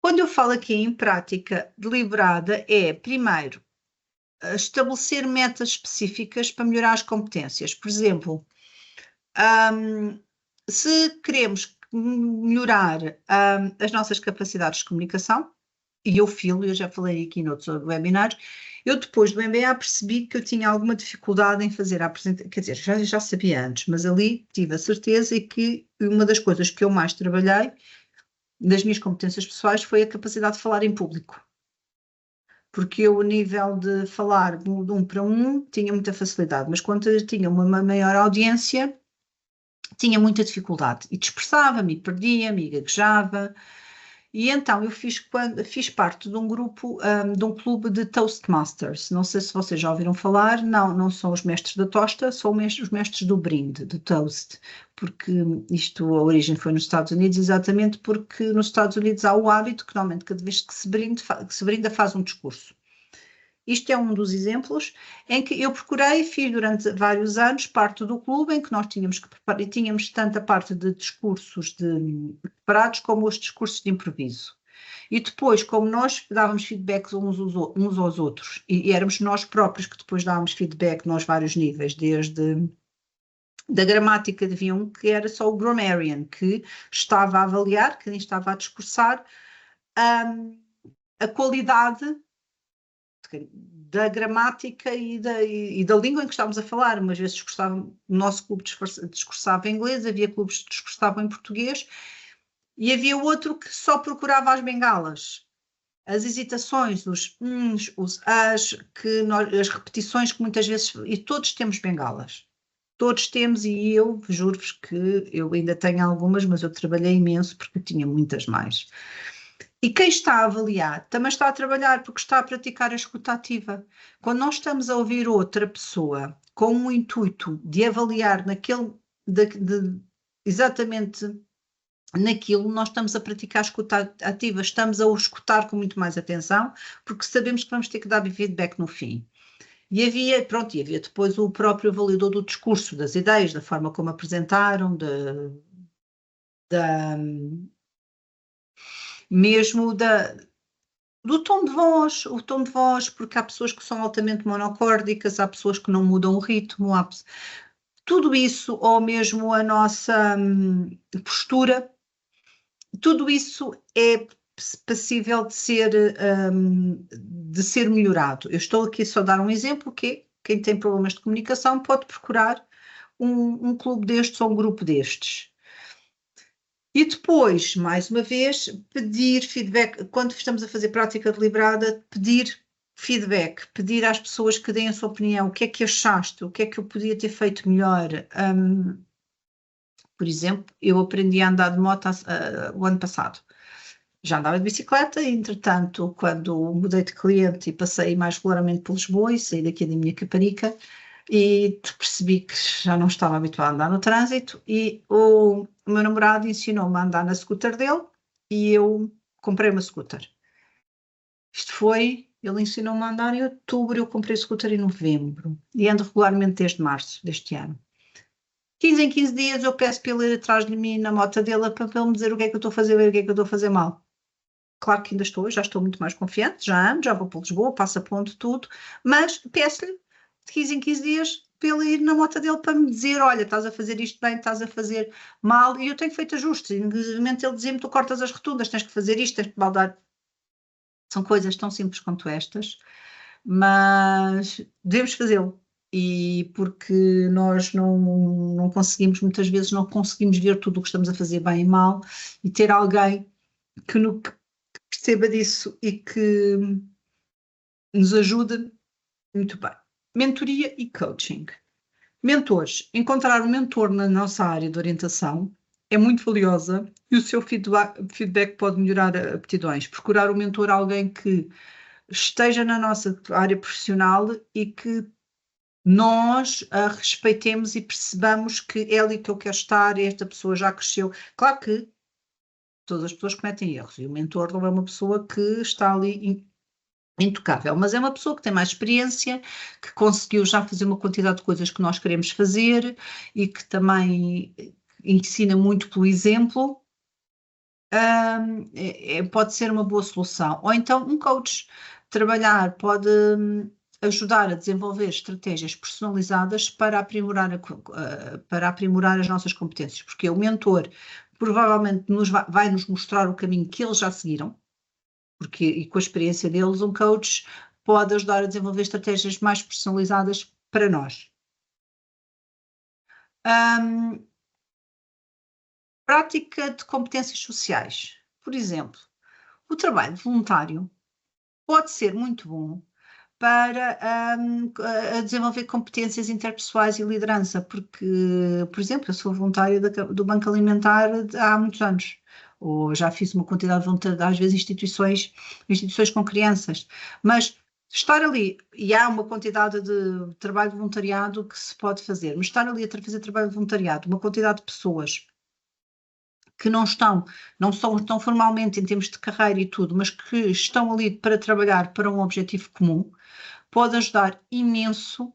Quando eu falo aqui em prática deliberada, primeiro, estabelecer metas específicas para melhorar as competências. Por exemplo, se queremos melhorar as nossas capacidades de comunicação, e eu já falei aqui noutros webinars, eu depois do MBA percebi que eu tinha alguma dificuldade em fazer a apresentação, quer dizer, já sabia antes, mas ali tive a certeza que uma das coisas que eu mais trabalhei das minhas competências pessoais foi a capacidade de falar em público. Porque eu, a nível de falar de um para um, tinha muita facilidade, mas quando eu tinha uma maior audiência, tinha muita dificuldade e dispersava-me, perdia-me, gaguejava. E então eu fiz parte de um grupo, de um clube de Toastmasters. Não sei se vocês já ouviram falar, não são os mestres da tosta, são os mestres do brinde, do toast, porque a origem foi nos Estados Unidos, exatamente porque nos Estados Unidos há o hábito que normalmente cada vez que se brinda faz um discurso. Isto é um dos exemplos em que eu fiz durante vários anos parte do clube em que nós tínhamos que preparar, e tínhamos tanto a parte de discursos preparados como os discursos de improviso. E depois, como nós dávamos feedbacks uns aos outros, e éramos nós próprios que depois dávamos feedback nos vários níveis, desde da gramática de V1, que era só o grammarian, que estava a avaliar, que estava a discursar a qualidade da gramática e da língua em que estávamos a falar. Umas vezes o nosso clube discursava em inglês, havia clubes que discursavam em português e havia outro que só procurava as bengalas, as hesitações, os as, as repetições que muitas vezes, e todos temos bengalas. Todos temos, e eu juro-vos que eu ainda tenho algumas, mas eu trabalhei imenso porque tinha muitas mais. E quem está a avaliar também está a trabalhar porque está a praticar a escuta ativa. Quando nós estamos a ouvir outra pessoa com o intuito de avaliar exatamente naquilo, nós estamos a praticar a escuta ativa, estamos a o escutar com muito mais atenção, porque sabemos que vamos ter que dar feedback no fim. E havia depois o próprio avaliador do discurso, das ideias, da forma como apresentaram, mesmo do o tom de voz, porque há pessoas que são altamente monocórdicas, há pessoas que não mudam o ritmo, tudo isso, ou mesmo a nossa postura, tudo isso é passível de ser melhorado. Eu estou aqui só a dar um exemplo que quem tem problemas de comunicação pode procurar um clube destes ou um grupo destes. E depois, mais uma vez, pedir feedback, quando estamos a fazer prática deliberada, pedir feedback, pedir às pessoas que deem a sua opinião, o que é que achaste, o que é que eu podia ter feito melhor. Por exemplo, eu aprendi a andar de moto o ano passado. Já andava de bicicleta, e, entretanto, quando mudei de cliente e passei mais regularmente por Lisboa e saí daqui da minha Caparica, e percebi que já não estava habituada a andar no trânsito, e o meu namorado ensinou-me a andar na scooter dele e eu comprei uma scooter. Ele ensinou-me a andar em outubro, eu comprei a scooter em novembro e ando regularmente desde março deste ano. 15 em 15 dias eu peço para ele ir atrás de mim na moto dele para ele me dizer o que é que eu estou a fazer bem e o que é que eu estou a fazer mal. Claro que já estou muito mais confiante, já ando, já vou para Lisboa, passo a ponto, tudo, mas peço-lhe de 15 em 15 dias para ele ir na moto dele para me dizer, olha, estás a fazer isto bem, estás a fazer mal, e eu tenho feito ajustes, inclusive ele dizia-me, tu cortas as rotundas, tens que fazer isto, tens que baldar. São coisas tão simples quanto estas, mas devemos fazê-lo. E porque nós não conseguimos, muitas vezes não conseguimos ver tudo o que estamos a fazer bem e mal, e ter alguém que perceba disso e que nos ajude, muito bem. Mentoria e coaching. Mentores. Encontrar um mentor na nossa área de orientação é muito valiosa e o seu feedback pode melhorar aptidões. Procurar um mentor, alguém que esteja na nossa área profissional e que nós a respeitemos e percebamos que é ali que eu quero estar, esta pessoa já cresceu. Claro que todas as pessoas cometem erros e o mentor não é uma pessoa que está ali intocável, mas é uma pessoa que tem mais experiência, que conseguiu já fazer uma quantidade de coisas que nós queremos fazer e que também ensina muito pelo exemplo. Pode ser uma boa solução. Ou então um coach. Trabalhar pode ajudar a desenvolver estratégias personalizadas para para aprimorar as nossas competências, porque o mentor provavelmente vai nos mostrar o caminho que eles já seguiram, e com a experiência deles, um coach pode ajudar a desenvolver estratégias mais personalizadas para nós. Prática de competências sociais. Por exemplo, o trabalho voluntário pode ser muito bom para desenvolver competências interpessoais e liderança, porque, por exemplo, eu sou voluntária do Banco Alimentar há muitos anos, ou já fiz uma quantidade de voluntariado, às vezes instituições com crianças, mas estar ali, e há uma quantidade de trabalho de voluntariado que se pode fazer, mas estar ali a fazer trabalho de voluntariado, uma quantidade de pessoas que não estão formalmente em termos de carreira e tudo, mas que estão ali para trabalhar para um objetivo comum, pode ajudar imenso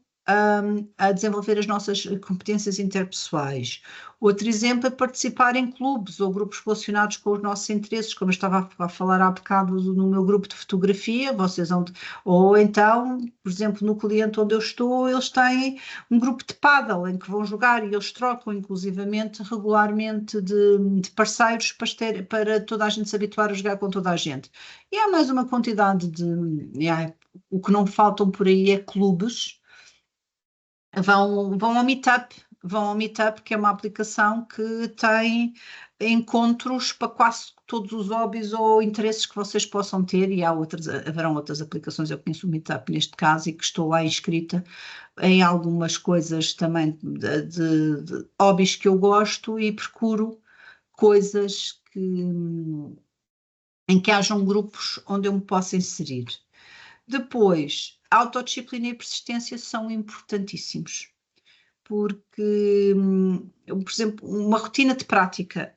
a desenvolver as nossas competências interpessoais. Outro exemplo é participar em clubes ou grupos relacionados com os nossos interesses, como eu estava a falar há bocado no meu grupo de fotografia, ou então, por exemplo, no cliente onde eu estou, eles têm um grupo de pádel em que vão jogar e eles trocam inclusivamente regularmente de parceiros para toda a gente se habituar a jogar com toda a gente. E há mais uma quantidade o que não faltam por aí é clubes. Vão ao Meetup, que é uma aplicação que tem encontros para quase todos os hobbies ou interesses que vocês possam ter, e haverão outras aplicações. Eu conheço o Meetup neste caso e que estou lá inscrita em algumas coisas também de hobbies que eu gosto, e procuro coisas em que hajam grupos onde eu me possa inserir. Depois, autodisciplina e persistência são importantíssimos, porque, por exemplo, uma rotina de prática,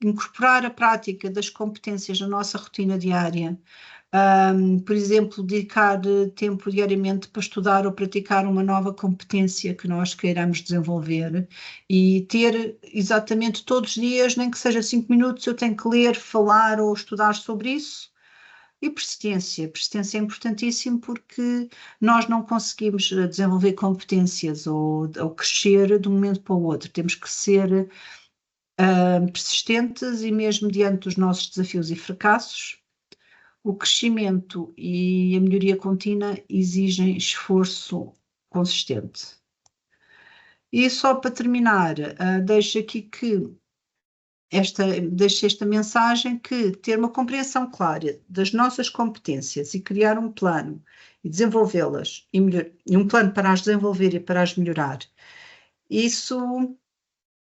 incorporar a prática das competências na nossa rotina diária, por exemplo, dedicar tempo diariamente para estudar ou praticar uma nova competência que nós queiramos desenvolver, e ter exatamente todos os dias, nem que seja 5 minutos, eu tenho que ler, falar ou estudar sobre isso. E persistência. Persistência é importantíssimo porque nós não conseguimos desenvolver competências ou crescer de um momento para o outro. Temos que ser persistentes e mesmo diante dos nossos desafios e fracassos, o crescimento e a melhoria contínua exigem esforço consistente. E só para terminar, deixo aqui que deixo esta mensagem que ter uma compreensão clara das nossas competências e criar um plano e desenvolvê-las e um plano para as desenvolver e para as melhorar, isso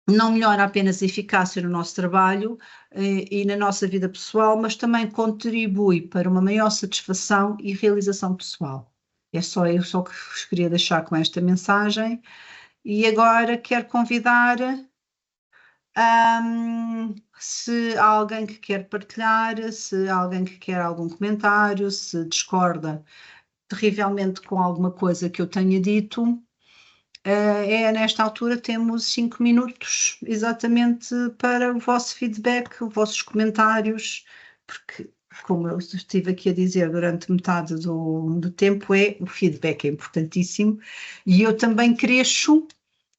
não melhora apenas a eficácia no nosso trabalho e na nossa vida pessoal, mas também contribui para uma maior satisfação e realização pessoal. É só eu só que vos queria deixar com esta mensagem. E agora quero convidar se há alguém que quer partilhar, se há alguém que quer algum comentário, se discorda terrivelmente com alguma coisa que eu tenha dito. Nesta altura temos 5 minutos exatamente para o vosso feedback, os vossos comentários, porque, como eu estive aqui a dizer durante metade do tempo, o feedback é importantíssimo e eu também cresço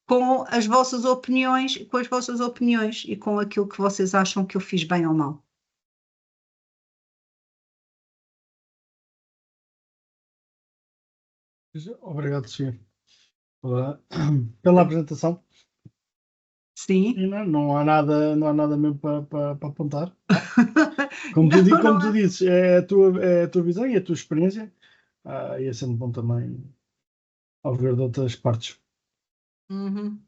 com as vossas opiniões e com aquilo que vocês acham que eu fiz bem ou mal. Obrigado, senhor, pela apresentação. Sim. E não há nada mesmo para apontar. Como tu dizes, é a tua visão e a tua experiência. E é sempre bom também ouvir de outras partes. Uhum.